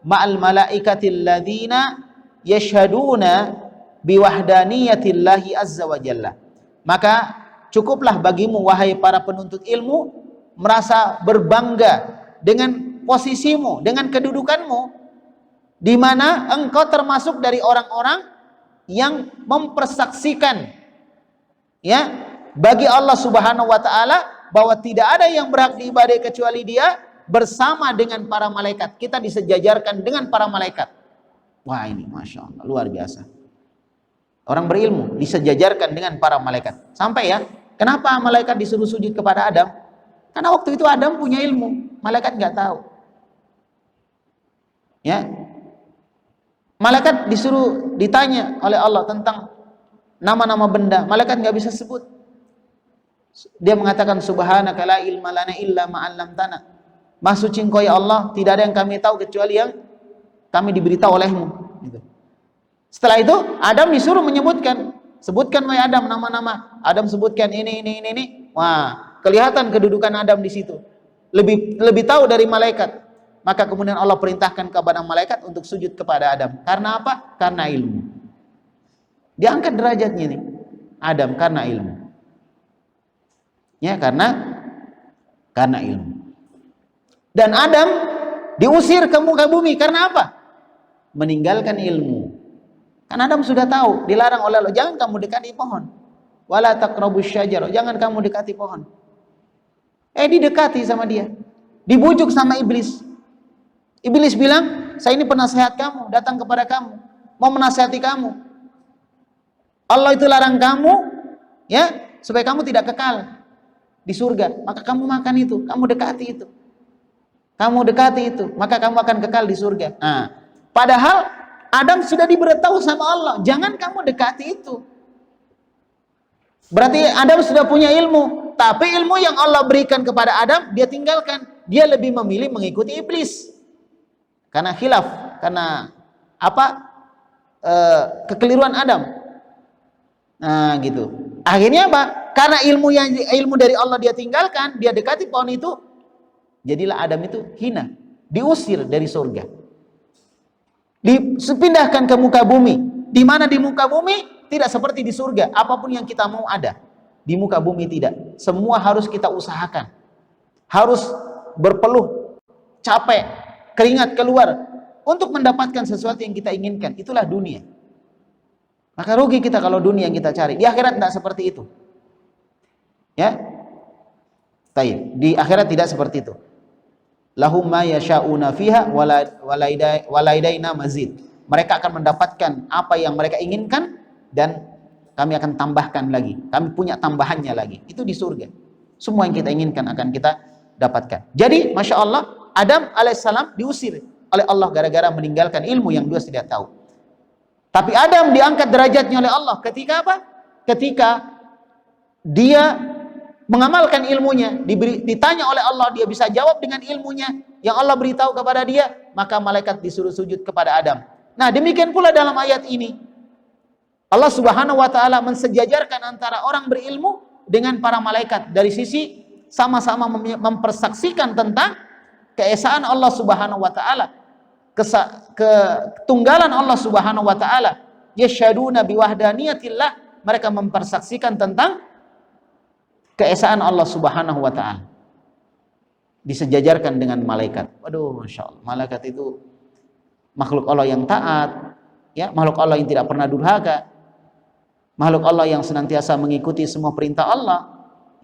[SPEAKER 1] ma'al malaikatil ladzina yashhaduna biwahdaniyatillahi azza wa jalla. Maka cukuplah bagimu wahai para penuntut ilmu merasa berbangga dengan posisimu, dengan kedudukanmu, di mana engkau termasuk dari orang-orang yang mempersaksikan ya bagi Allah Subhanahu wa taala bahwa tidak ada yang berhak diibadahi kecuali Dia, bersama dengan para malaikat. Kita disejajarkan dengan para malaikat. Wah, ini Masya Allah, luar biasa. Orang berilmu disejajarkan dengan para malaikat. Sampai ya, kenapa malaikat disuruh sujud kepada Adam? Karena waktu itu Adam punya ilmu, malaikat nggak tahu. Ya, malaikat disuruh ditanya oleh Allah tentang nama-nama benda, malaikat nggak bisa sebut. Dia mengatakan subhanaka la ilma lana illa ma 'allamtana. Maha suci Engkau ya Allah, tidak ada yang kami tahu kecuali yang kami diberitahu olehmu. Gitu. Setelah itu Adam disuruh menyebutkan, sebutkan wahai Adam nama-nama. Adam sebutkan ini. Wah, kelihatan kedudukan Adam di situ. Lebih tahu dari malaikat. Maka kemudian Allah perintahkan kepada malaikat untuk sujud kepada Adam. Karena apa? Karena ilmu. Diangkat derajatnya nih Adam karena ilmu. Ya, karena ilmu. Dan Adam diusir ke muka bumi karena apa? Meninggalkan ilmu. Karena Adam sudah tahu, dilarang oleh Allah, jangan kamu dekati pohon. Wala taqrabus syajar, jangan kamu dekati pohon. Didekati sama dia. Dibujuk sama iblis. Iblis bilang, saya ini penasehat kamu, datang kepada kamu, mau menasihati kamu. Allah itu larang kamu, ya, supaya kamu tidak kekal di surga. Maka kamu makan itu, kamu dekati itu. Kamu dekati itu, maka kamu akan kekal di surga. Nah, padahal Adam sudah diberitahu sama Allah, jangan kamu dekati itu. Berarti Adam sudah punya ilmu, tapi ilmu yang Allah berikan kepada Adam, dia tinggalkan. Dia lebih memilih mengikuti iblis. Karena khilaf, karena apa? Kekeliruan Adam. Nah, gitu. Akhirnya apa? Karena ilmu dari Allah dia tinggalkan, dia dekati pohon itu, jadilah Adam itu hina, diusir dari surga, dipindahkan ke muka bumi. Di mana di muka bumi tidak seperti di surga, apapun yang kita mau ada. Di muka bumi tidak. Semua harus kita usahakan. Harus berpeluh, capek, keringat keluar untuk mendapatkan sesuatu yang kita inginkan. Itulah dunia. Maka rugi kita kalau dunia yang kita cari. Di akhirat tidak seperti itu. Ya. Taib. Di akhirat tidak seperti itu. Lahum ma yasha'una fiha walaidaina mazid. Mereka akan mendapatkan apa yang mereka inginkan dan kami akan tambahkan lagi. Kami punya tambahannya lagi. Itu di surga. Semua yang kita inginkan akan kita dapatkan. Jadi, Masya Allah, Adam alaihissalam diusir oleh Allah gara-gara meninggalkan ilmu yang dia tidak tahu. Tapi Adam diangkat derajatnya oleh Allah ketika apa? Ketika dia mengamalkan ilmunya, ditanya oleh Allah, dia bisa jawab dengan ilmunya yang Allah beritahu kepada dia, maka malaikat disuruh sujud kepada Adam. Nah, demikian pula dalam ayat ini. Allah Subhanahu wa taala mensejajarkan antara orang berilmu dengan para malaikat dari sisi sama-sama mempersaksikan tentang keesaan Allah Subhanahu wa taala, ketunggalan Allah Subhanahu wa taala. Yasyhaduna biwahdaniyatillah, mereka mempersaksikan tentang keesaan Allah Subhanahu wa taala. Disejajarkan dengan malaikat. Waduh, Masya Allah, malaikat itu makhluk Allah yang taat, ya, makhluk Allah yang tidak pernah durhaka, makhluk Allah yang senantiasa mengikuti semua perintah Allah,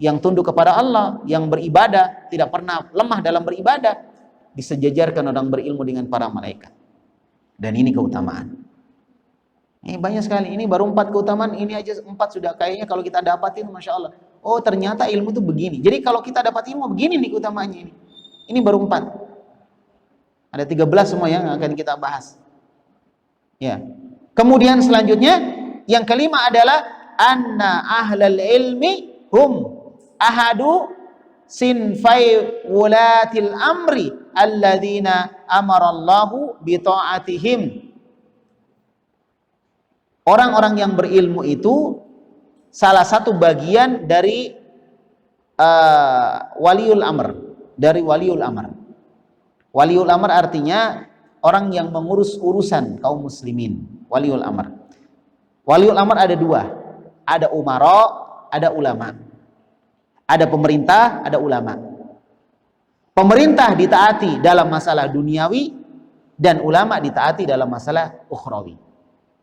[SPEAKER 1] yang tunduk kepada Allah, yang beribadah, tidak pernah lemah dalam beribadah. Disejajarkan orang berilmu dengan para malaikat. Dan ini keutamaan. Ini banyak sekali. Ini baru 4 keutamaan. Ini aja 4 sudah kayaknya kalau kita dapatin, Masya Allah. Oh, ternyata ilmu itu begini. Jadi kalau kita dapat ilmu begini nih keutamaannya ini. Ini baru 4. Ada 13 semua yang akan kita bahas. Ya. Kemudian selanjutnya yang kelima adalah anna ahlal ilmi hum ahadu sinfai wulatil amri alladzina amarallahu bi ta'atihim. Orang-orang yang berilmu itu salah satu bagian dari waliul amr, dari waliul amr. Waliul amr artinya orang yang mengurus urusan kaum muslimin. Waliul amr. Waliul amr ada 2. Ada umara, ada ulama. Ada pemerintah, ada ulama. Pemerintah ditaati dalam masalah duniawi dan ulama ditaati dalam masalah ukhrawi.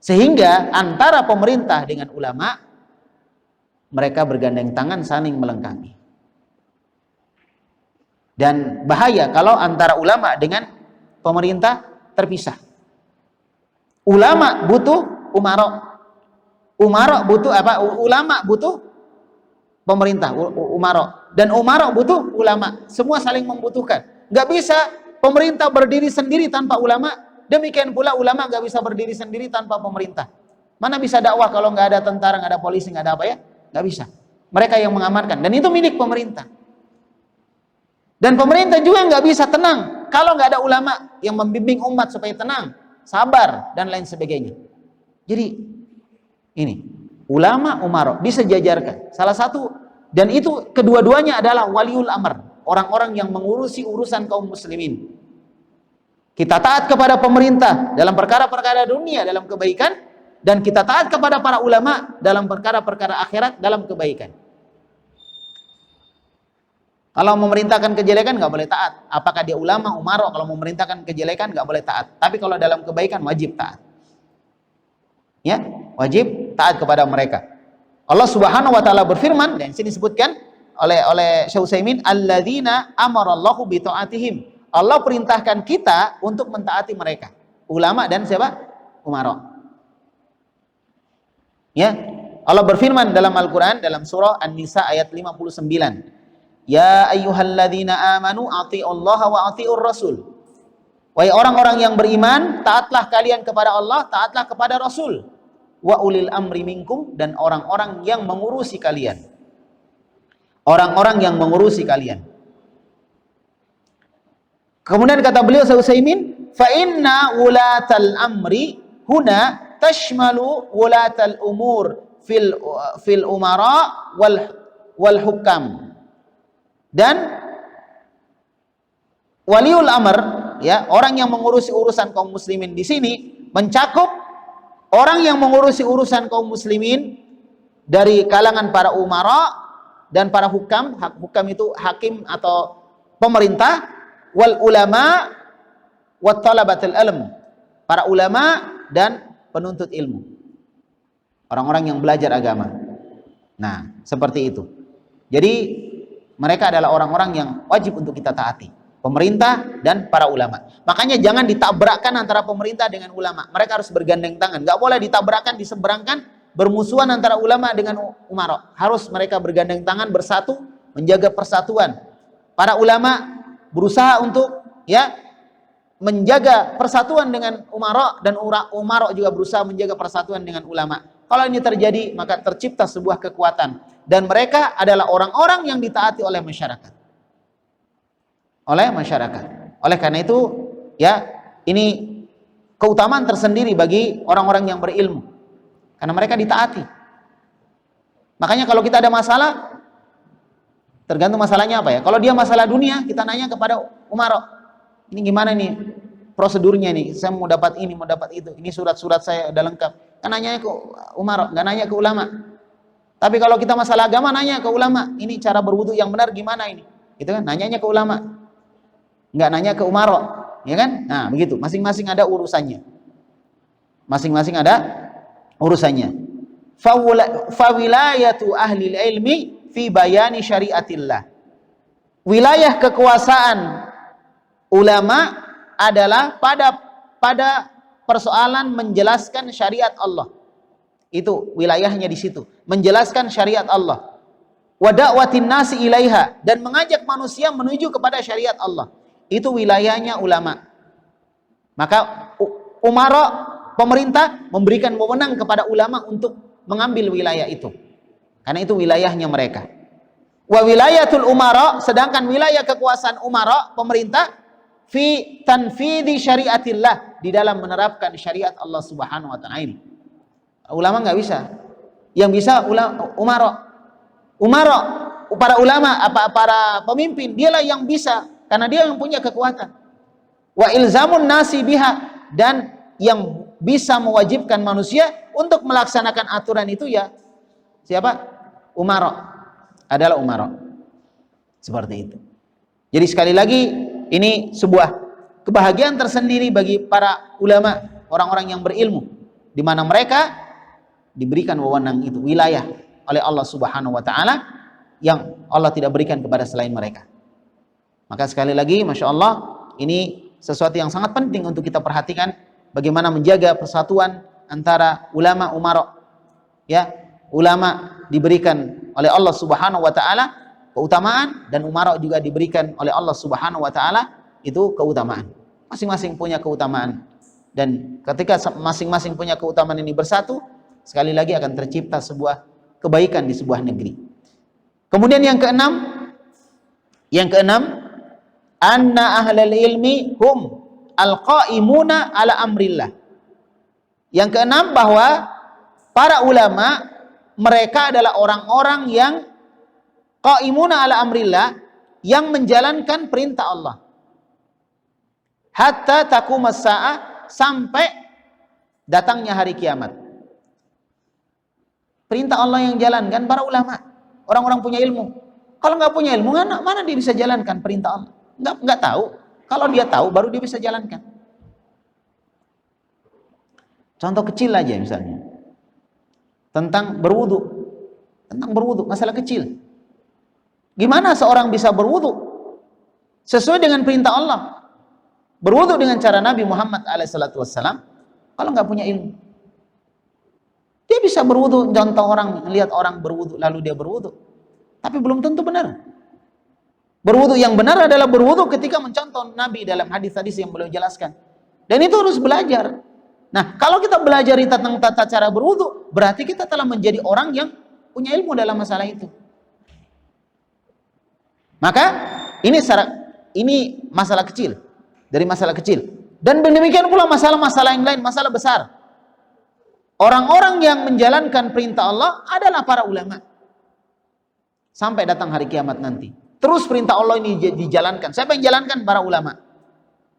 [SPEAKER 1] Sehingga antara pemerintah dengan ulama mereka bergandeng tangan saling melengkapi. Dan bahaya kalau antara ulama dengan pemerintah terpisah. Ulama butuh umara. Umara butuh apa? Ulama butuh pemerintah, umara. Dan umara butuh ulama. Semua saling membutuhkan. Gak bisa pemerintah berdiri sendiri tanpa ulama. Demikian pula ulama gak bisa berdiri sendiri tanpa pemerintah. Mana bisa dakwah kalau gak ada tentara, gak ada polisi, gak ada apa ya? Gak bisa. Mereka yang mengamankan. Dan itu milik pemerintah. Dan pemerintah juga nggak bisa tenang kalau nggak ada ulama yang membimbing umat supaya tenang, sabar, dan lain sebagainya. Jadi ini ulama umara disejajarkan. Salah satu, dan itu kedua-duanya adalah waliul amr, orang-orang yang mengurusi urusan kaum muslimin. Kita taat kepada pemerintah dalam perkara-perkara dunia dalam kebaikan, dan kita taat kepada para ulama dalam perkara-perkara akhirat dalam kebaikan. Kalau memerintahkan kejelekan nggak boleh taat. Apakah dia ulama, umara? Kalau memerintahkan kejelekan nggak boleh taat. Tapi kalau dalam kebaikan wajib taat. Ya, wajib taat kepada mereka. Allah Subhanahu wa taala berfirman, dan sini disebutkan oleh Syekh Utsaimin, alladzina amarallahu bi ta'atihim. Allah perintahkan kita untuk mentaati mereka. Ulama dan siapa? Umara. Ya, Allah berfirman dalam Al-Qur'an dalam surah An-Nisa ayat 59. Ya ayyuhalladzina amanu atiiullaha wa atiiur rasul. Wahai orang-orang yang beriman, taatlah kalian kepada Allah, taatlah kepada Rasul. Wa ulil amri minkum, dan orang-orang yang mengurusi kalian. Orang-orang yang mengurusi kalian. Kemudian kata beliau Syekh Utsaimin, fa inna wulatal amri huna tashmalu wulatal umur fil umara wal hukam. Dan waliul amr, ya, orang yang mengurusi urusan kaum muslimin di sini mencakup orang yang mengurusi urusan kaum muslimin dari kalangan para umara dan para hukam. Hukam itu hakim atau pemerintah, wal ulama wat talabatul ilm, para ulama dan penuntut ilmu, orang-orang yang belajar agama. Nah, seperti itu. Jadi mereka adalah orang-orang yang wajib untuk kita taati, pemerintah dan para ulama. Makanya jangan ditabrakkan antara pemerintah dengan ulama. Mereka harus bergandeng tangan. Gak boleh ditabrakkan, diseberangkan, bermusuhan antara ulama dengan umara. Harus mereka bergandeng tangan, bersatu, menjaga persatuan. Para ulama berusaha untuk menjaga persatuan dengan umara, dan umara juga berusaha menjaga persatuan dengan ulama. Kalau ini terjadi, maka tercipta sebuah kekuatan, dan mereka adalah orang-orang yang ditaati oleh masyarakat. Oleh karena itu, ini keutamaan tersendiri bagi orang-orang yang berilmu, karena mereka ditaati. Makanya kalau kita ada masalah, tergantung masalahnya apa ya. Kalau dia masalah dunia, kita nanya kepada umara, ini gimana nih prosedurnya nih, saya mau dapat ini, mau dapat itu, ini surat-surat saya udah lengkap. Kan nanya ke umara, nggak nanya ke ulama. Tapi kalau kita masalah agama, nanya ke ulama, ini cara berwudu yang benar gimana ini, gitu kan? Nanyanya ke ulama, nggak nanya ke umara, ya kan? Nah begitu, masing-masing ada urusannya. Fawilayatu ahli ilmi fi bayani syariatillah. Wilayah kekuasaan ulama adalah pada persoalan menjelaskan syariat Allah. Itu wilayahnya di situ, menjelaskan syariat Allah. Wa da'watin nasi ilaiha, dan mengajak manusia menuju kepada syariat Allah. Itu wilayahnya ulama. Maka umara, pemerintah, memberikan wewenang kepada ulama untuk mengambil wilayah itu, karena itu wilayahnya mereka. Wa wilayatul umara, sedangkan wilayah kekuasaan umara, pemerintah, fi tanfidhi syariatillah, di dalam menerapkan syariat Allah Subhanahu wa taala. Ini ulama nggak bisa. Yang bisa umara, para ulama, para pemimpin, dialah yang bisa, karena dia yang punya kekuatan. Wa ilzamun nasi biha, dan yang bisa mewajibkan manusia untuk melaksanakan aturan itu siapa? Adalah umara. Seperti itu. Jadi sekali lagi, ini sebuah kebahagiaan tersendiri bagi para ulama, orang-orang yang berilmu, di mana mereka diberikan wewenang itu, wilayah oleh Allah Subhanahu wa taala yang Allah tidak berikan kepada selain mereka. Maka sekali lagi, Masya Allah, ini sesuatu yang sangat penting untuk kita perhatikan, bagaimana menjaga persatuan antara ulama umara. Ulama diberikan oleh Allah Subhanahu wa taala keutamaan, dan umara juga diberikan oleh Allah Subhanahu wa taala itu keutamaan. Masing-masing punya keutamaan, dan ketika masing-masing punya keutamaan ini bersatu, sekali lagi akan tercipta sebuah kebaikan di sebuah negeri. Kemudian yang keenam, anna ahlal ilmi hum alqaimuna ala amrillah. Yang keenam, bahwa para ulama mereka adalah orang-orang yang qaimuna ala amrillah, yang menjalankan perintah Allah. Hatta taqumas saah, sampai datangnya hari kiamat. Perintah Allah yang jalankan para ulama, orang-orang punya ilmu. Kalau nggak punya ilmu, mana dia bisa jalankan perintah Allah? Nggak tahu. Kalau dia tahu, baru dia bisa jalankan. Contoh kecil aja misalnya, tentang berwudu, masalah kecil. Gimana seorang bisa berwudu sesuai dengan perintah Allah, berwudu dengan cara Nabi Muhammad SAW, kalau nggak punya ilmu? Dia bisa berwudu, contoh orang, lihat orang berwudu lalu dia berwudu, tapi belum tentu benar. Berwudu yang benar adalah berwudu ketika mencontoh Nabi dalam hadis-hadis yang beliau jelaskan, dan itu harus belajar. Nah, kalau kita belajar tentang tata cara berwudu, berarti kita telah menjadi orang yang punya ilmu dalam masalah itu. Maka ini masalah kecil, dari masalah kecil. Dan demikian pula masalah-masalah yang lain, masalah besar. Orang-orang yang menjalankan perintah Allah adalah para ulama. Sampai datang hari kiamat nanti, terus perintah Allah ini dijalankan. Siapa yang jalankan? Para ulama.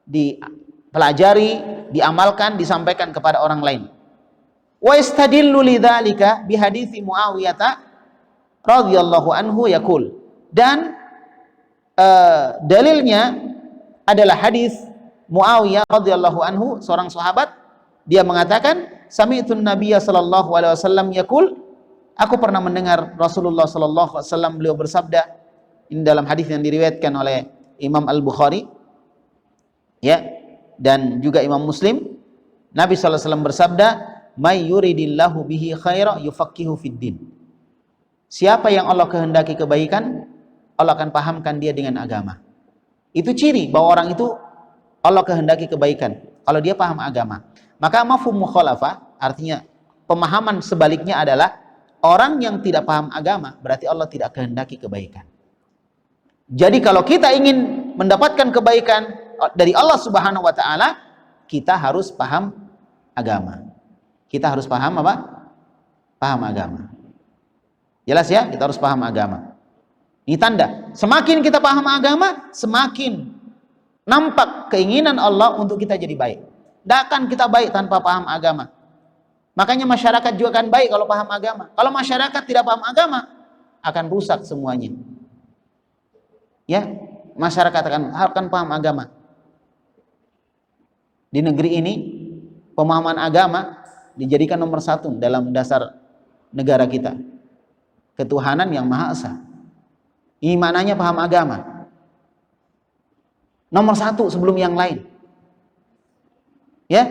[SPEAKER 1] Dipelajari, diamalkan, disampaikan kepada orang lain. Wa istadillu lidzalika bi hadithi Muawiyah radhiyallahu anhu yaqul. Dan dalilnya adalah hadis Muawiyah radhiyallahu anhu, seorang sahabat, dia mengatakan, sami'tun nabiyya sallallahu alaihi wasallam yaqul, aku pernah mendengar Rasulullah sallallahu alaihi wasallam beliau bersabda, ini dalam hadis yang diriwayatkan oleh Imam Al-Bukhari ya, dan juga Imam Muslim. Nabi sallallahu alaihi wasallam bersabda, may yuridillahu bihi khaira yufaqihu fid din. Siapa yang Allah kehendaki kebaikan, Allah akan pahamkan dia dengan agama. Itu ciri bahwa orang itu Allah kehendaki kebaikan kalau dia paham agama. Maka mafhum mukhalafah, artinya pemahaman sebaliknya adalah orang yang tidak paham agama berarti Allah tidak kehendaki kebaikan. Jadi kalau kita ingin mendapatkan kebaikan dari Allah Subhanahu wa taala, kita harus paham agama. Kita harus paham apa? Paham agama. Jelas ya? Kita harus paham agama. Ini tanda, semakin kita paham agama, semakin nampak keinginan Allah untuk kita jadi baik. Tidak akan kita baik tanpa paham agama. Makanya masyarakat juga akan baik kalau paham agama. Kalau masyarakat tidak paham agama, akan rusak semuanya. Ya, masyarakat akan paham agama. Di negeri ini, pemahaman agama dijadikan nomor satu dalam dasar negara kita. Ketuhanan yang Maha Esa. Ini maknanya paham agama. Nomor satu sebelum yang lain. Ya,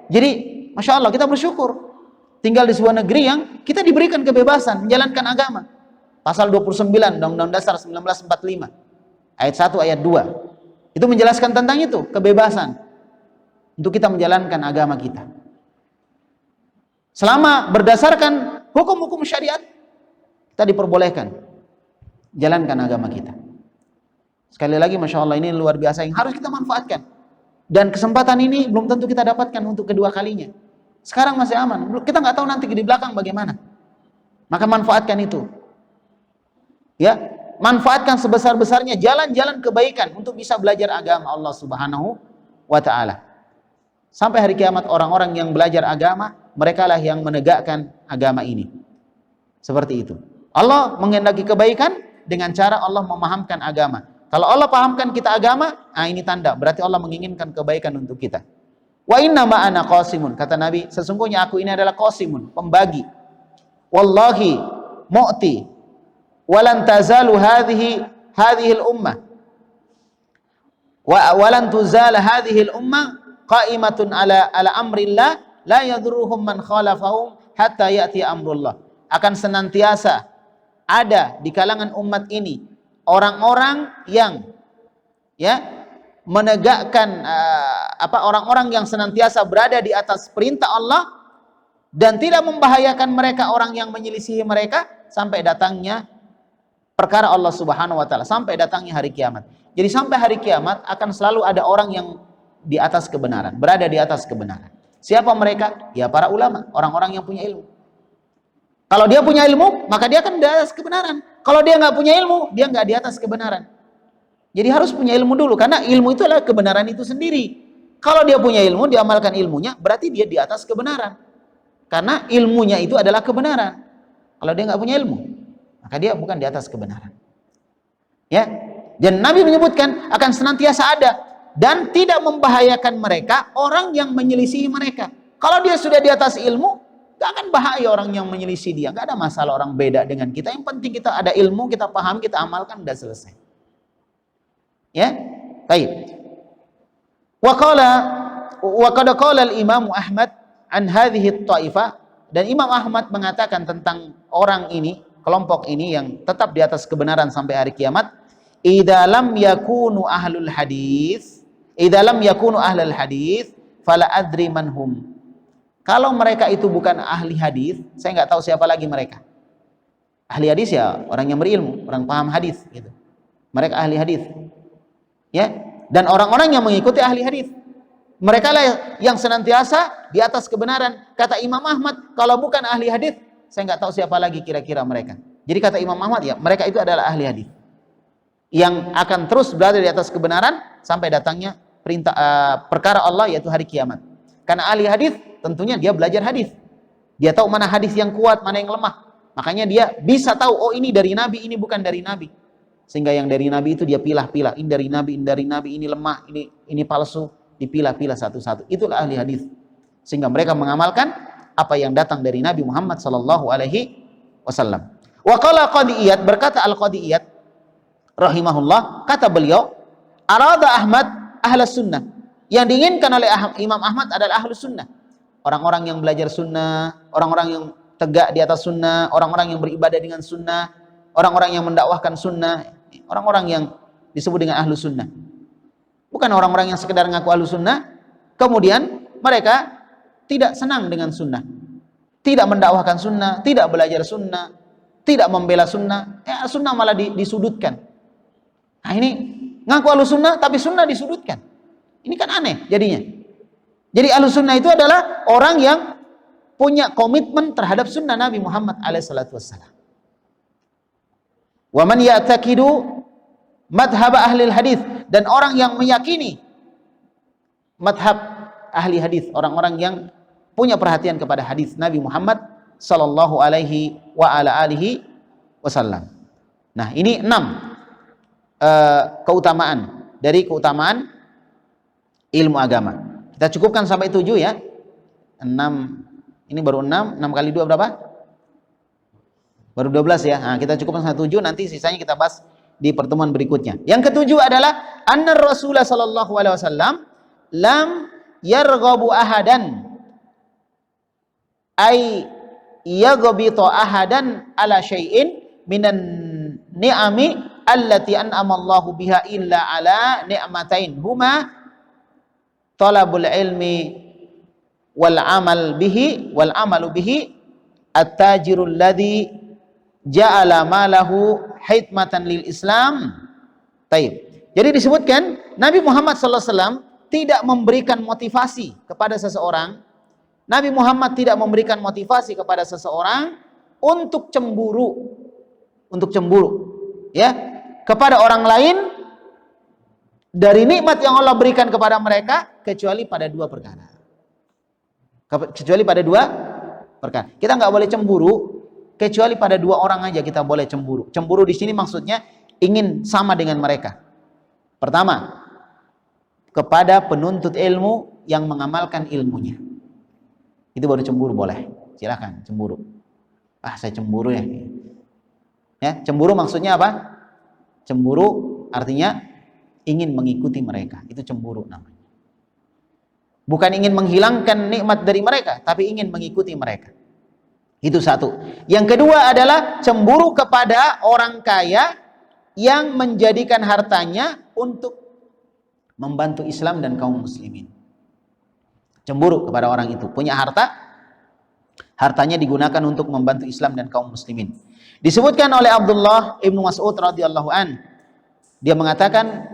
[SPEAKER 1] jadi Masya Allah kita bersyukur tinggal di sebuah negeri yang kita diberikan kebebasan menjalankan agama. Pasal 29 Undang-Undang Dasar 1945 ayat 1 ayat 2 itu menjelaskan tentang itu, kebebasan untuk kita menjalankan agama kita. Selama berdasarkan hukum-hukum syariat, kita diperbolehkan jalankan agama kita. Sekali lagi Masya Allah, ini luar biasa yang harus kita manfaatkan. Dan kesempatan ini belum tentu kita dapatkan untuk kedua kalinya. Sekarang masih aman, kita nggak tahu nanti di belakang bagaimana. Maka manfaatkan itu. Ya, manfaatkan sebesar-besarnya jalan-jalan kebaikan untuk bisa belajar agama Allah Subhanahu wa taala. Sampai hari kiamat orang-orang yang belajar agama, merekalah yang menegakkan agama ini. Seperti itu. Allah menghendaki kebaikan dengan cara Allah memahamkan agama. Kalau Allah pahamkan kita agama, ini tanda berarti Allah menginginkan kebaikan untuk kita. Wa inna ma ana qasimun, kata Nabi, sesungguhnya aku ini adalah qasimun, pembagi. Wallahi mu'ti walan tazalu hadhihi al-ummah walan tuzal hadhihi al-ummah qa'imatun ala amrillah la yadurruhum man khalafahum hatta ya'ti amrullah. Akan senantiasa ada di kalangan umat ini orang-orang yang menegakkan orang-orang yang senantiasa berada di atas perintah Allah dan tidak membahayakan mereka orang yang menyelisihi mereka sampai datangnya perkara Allah Subhanahu wa taala, sampai datangnya hari kiamat. Jadi sampai hari kiamat akan selalu ada orang yang di atas kebenaran, berada di atas kebenaran. Siapa mereka? Ya para ulama, orang-orang yang punya ilmu. Kalau dia punya ilmu, maka dia akan di atas kebenaran. Kalau dia nggak punya ilmu, dia nggak di atas kebenaran. Jadi harus punya ilmu dulu, karena ilmu itu adalah kebenaran itu sendiri. Kalau dia punya ilmu, diamalkan ilmunya, berarti dia di atas kebenaran. Karena ilmunya itu adalah kebenaran. Kalau dia nggak punya ilmu, maka dia bukan di atas kebenaran. Ya, dan Nabi menyebutkan akan senantiasa ada dan tidak membahayakan mereka orang yang menyelisihi mereka. Kalau dia sudah di atas ilmu, gak akan bahaya orang yang menyelisih dia. Gak ada masalah orang beda dengan kita. Yang penting kita ada ilmu, kita paham, kita amalkan, udah selesai. Ya, baik. Wa qad qala al-Imam Ahmad an hadhihi at-taifah, dan Imam Ahmad mengatakan tentang orang ini, kelompok ini yang tetap di atas kebenaran sampai hari kiamat, idza lam yakunu ahlul hadis, idza lam yakunu ahlul hadis, fala adri man hum. Kalau mereka itu bukan ahli hadis, saya nggak tahu siapa lagi mereka. Ahli hadis ya orang yang berilmu, orang paham hadis gitu. Mereka ahli hadis. Ya, dan orang-orang yang mengikuti ahli hadis. Mereka lah yang senantiasa di atas kebenaran. Kata Imam Ahmad, kalau bukan ahli hadis, saya nggak tahu siapa lagi kira-kira mereka. Jadi kata Imam Ahmad ya, mereka itu adalah ahli hadis. Yang akan terus berada di atas kebenaran sampai datangnya perintah perkara Allah yaitu hari kiamat. Karena ahli hadis tentunya dia belajar hadis. Dia tahu mana hadis yang kuat, mana yang lemah. Makanya dia bisa tahu, oh ini dari Nabi, ini bukan dari Nabi. Sehingga yang dari Nabi itu dia pilah-pilah, ini dari Nabi, ini lemah, ini palsu, dipilah-pilah satu-satu. Itulah ahli hadis. Sehingga mereka mengamalkan apa yang datang dari Nabi Muhammad sallallahu alaihi wasallam. Wa qala Qadiyat, berkata Al-Qadiyat rahimahullah, kata beliau, arada Ahmad ahlus sunnah. Yang diinginkan oleh Imam Ahmad adalah ahlus sunnah. Orang-orang yang belajar sunnah, orang-orang yang tegak di atas sunnah, orang-orang yang beribadah dengan sunnah, orang-orang yang mendakwahkan sunnah, orang-orang yang disebut dengan ahlus sunnah. Bukan orang-orang yang sekedar ngaku ahlus sunnah, kemudian mereka tidak senang dengan sunnah, tidak mendakwahkan sunnah, tidak belajar sunnah, tidak membela sunnah, sunnah malah disudutkan. Nah ini ngaku ahlus sunnah tapi sunnah disudutkan. Ini kan aneh jadinya. Jadi ahlus sunnah itu adalah orang yang punya komitmen terhadap sunnah Nabi Muhammad alaihissalatu wassalam. Wa man ya'taqidu madhhab ahli hadis, dan orang yang meyakini madhab ahli hadis, orang-orang yang punya perhatian kepada hadis Nabi Muhammad sallallahu alaihi wa ala alihi wasallam. Nah, ini 6 keutamaan dari keutamaan ilmu agama. Kita cukupkan sampai 7 ya. 6, ini baru 6 kali 2 berapa? Baru 12 ya. Nah, kita cukupkan sampai 7, nanti sisanya kita bahas di pertemuan berikutnya. Yang ketujuh adalah anna Rasulullah sallallahu alaihi wasallam lam yarghabu ahadan ay yaghbitu ahadan ala syai'in minan ni'ami allati an'ama Allahu biha illa ala ni'matain huma talabul ilmi wal amalu bihi at-tajirul ladzi ja'ala malahu hikmatan lil Islam. Taib. Jadi disebutkan Nabi Muhammad sallallahu alaihi wasallam tidak memberikan motivasi kepada seseorang. Nabi Muhammad tidak memberikan motivasi kepada seseorang untuk cemburu, ya, kepada orang lain dari nikmat yang Allah berikan kepada mereka, kecuali pada 2 perkara. Kita nggak boleh cemburu kecuali pada 2 orang aja kita boleh cemburu. Cemburu di sini maksudnya ingin sama dengan mereka. Pertama, kepada penuntut ilmu yang mengamalkan ilmunya. Itu baru cemburu boleh. Silakan cemburu. Saya cemburu ya. Ya, cemburu maksudnya apa? Cemburu artinya ingin mengikuti mereka. Itu cemburu namanya. Bukan ingin menghilangkan nikmat dari mereka, tapi ingin mengikuti mereka. Itu satu. Yang kedua adalah cemburu kepada orang kaya yang menjadikan hartanya untuk membantu Islam dan kaum muslimin. Cemburu kepada orang itu, punya hartanya digunakan untuk membantu Islam dan kaum muslimin. Disebutkan oleh Abdullah ibnu Mas'ud radhiyallahu an, dia mengatakan,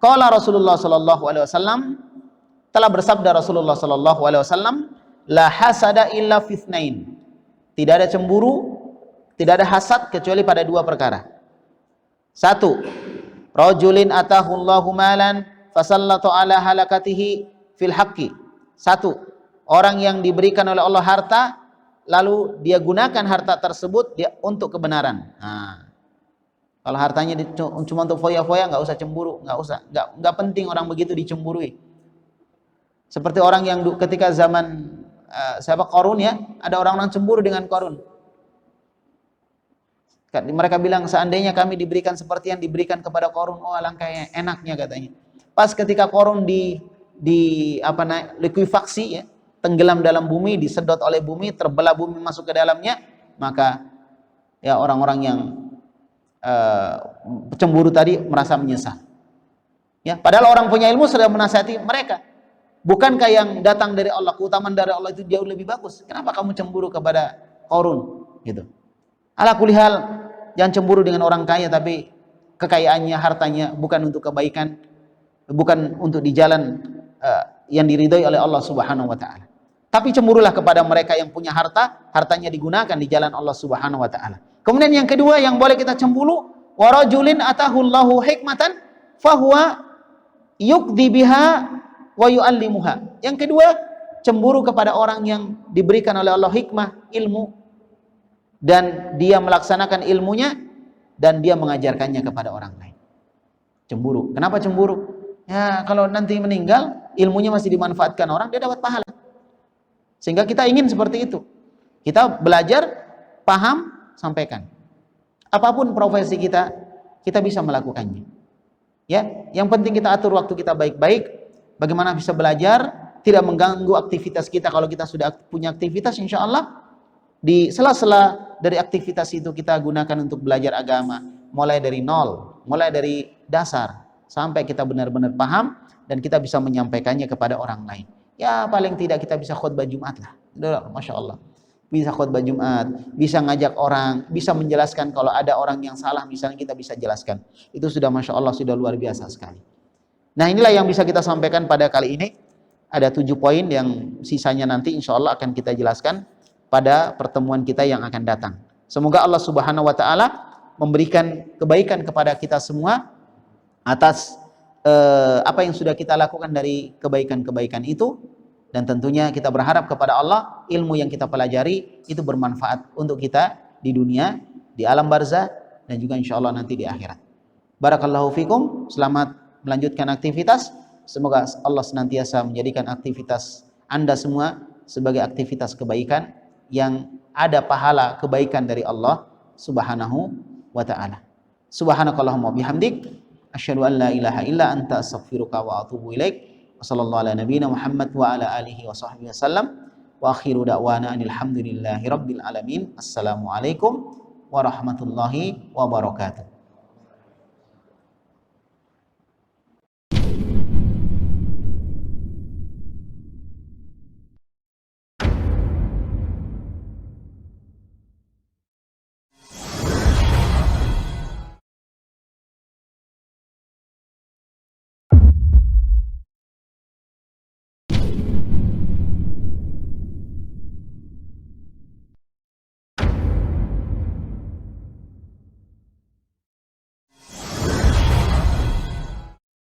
[SPEAKER 1] qala Rasulullah sallallahu alaihi wasallam, telah bersabda Rasulullah sallallahu alaihi wasallam, la hasada illa fitnain. Tidak ada cemburu, tidak ada hasad kecuali pada 2 perkara. 1, rajulin atahullahu malan fasallatu ala halakatihi fil haqqi. 1, orang yang diberikan oleh Allah harta, lalu dia gunakan harta tersebut untuk kebenaran. Nah, kalau hartanya cuma untuk foya-foya, nggak usah cemburu, nggak penting orang begitu dicemburui. Seperti orang yang ketika zaman Qarun ya, ada orang-orang cemburu dengan Qarun. Mereka bilang, seandainya kami diberikan seperti yang diberikan kepada Qarun, oh alangkah enaknya katanya. Pas ketika Qarun likuifaksi ya, tenggelam dalam bumi, disedot oleh bumi, terbelah bumi masuk ke dalamnya, maka ya orang-orang yang cemburu tadi merasa menyesal. Ya, padahal orang punya ilmu sudah menasihati mereka. Bukankah yang datang dari Allah, keutamaan dari Allah itu jauh lebih bagus? Kenapa kamu cemburu kepada Qarun? Gitu. Ala kulli hal, jangan cemburu dengan orang kaya tapi kekayaannya, hartanya bukan untuk kebaikan, bukan untuk di jalan yang diridhai oleh Allah Subhanahu wa taala. Tapi cemburulah kepada mereka yang punya hartanya digunakan di jalan Allah Subhanahu wa taala. Kemudian yang kedua yang boleh kita cemburu, wa rajulin atahullahu hikmatan fahuwa yuqdi biha wa yu'allimuha. Yang kedua, cemburu kepada orang yang diberikan oleh Allah hikmah, ilmu dan dia melaksanakan ilmunya dan dia mengajarkannya kepada orang lain. Cemburu. Kenapa cemburu? Ya, kalau nanti meninggal, ilmunya masih dimanfaatkan orang, dia dapat pahala. Sehingga kita ingin seperti itu. Kita belajar, paham, sampaikan. Apapun profesi kita, kita bisa melakukannya. Ya, yang penting kita atur waktu kita baik-baik. Bagaimana bisa belajar, tidak mengganggu aktivitas kita. Kalau kita sudah punya aktivitas, insya Allah di sela-sela dari aktivitas itu kita gunakan untuk belajar agama. Mulai dari nol, mulai dari dasar, sampai kita benar-benar paham dan kita bisa menyampaikannya kepada orang lain. Ya paling tidak kita bisa khutbah Jumat lah. Masya Allah. Bisa khutbah Jumat, bisa ngajak orang, bisa menjelaskan kalau ada orang yang salah misalnya kita bisa jelaskan. Itu sudah Masya Allah, sudah luar biasa sekali. Nah inilah yang bisa kita sampaikan pada kali ini. Ada 7 poin yang sisanya nanti insya Allah akan kita jelaskan pada pertemuan kita yang akan datang. Semoga Allah Subhanahu wa Ta'ala memberikan kebaikan kepada kita semua atas apa yang sudah kita lakukan dari kebaikan-kebaikan itu, dan tentunya kita berharap kepada Allah ilmu yang kita pelajari itu bermanfaat untuk kita di dunia, di alam barzah, dan juga insya Allah nanti di akhirat. Barakallahu fikum. Selamat melanjutkan aktivitas. Semoga Allah senantiasa menjadikan aktivitas Anda semua sebagai aktivitas kebaikan yang ada pahala kebaikan dari Allah Subhanahu wa Ta'ala. Subhanakallahumma bihamdik, asyhadu an la ilaha illa anta, astaghfiruka wa atubu ilaik. Wassallallahu ala nabiyina Muhammad wa ala alihi wa sahbihi wasallam. Wa akhiru da'wana alhamdulillahi rabbil alamin. Assalamualaikum warahmatullahi wabarakatuh.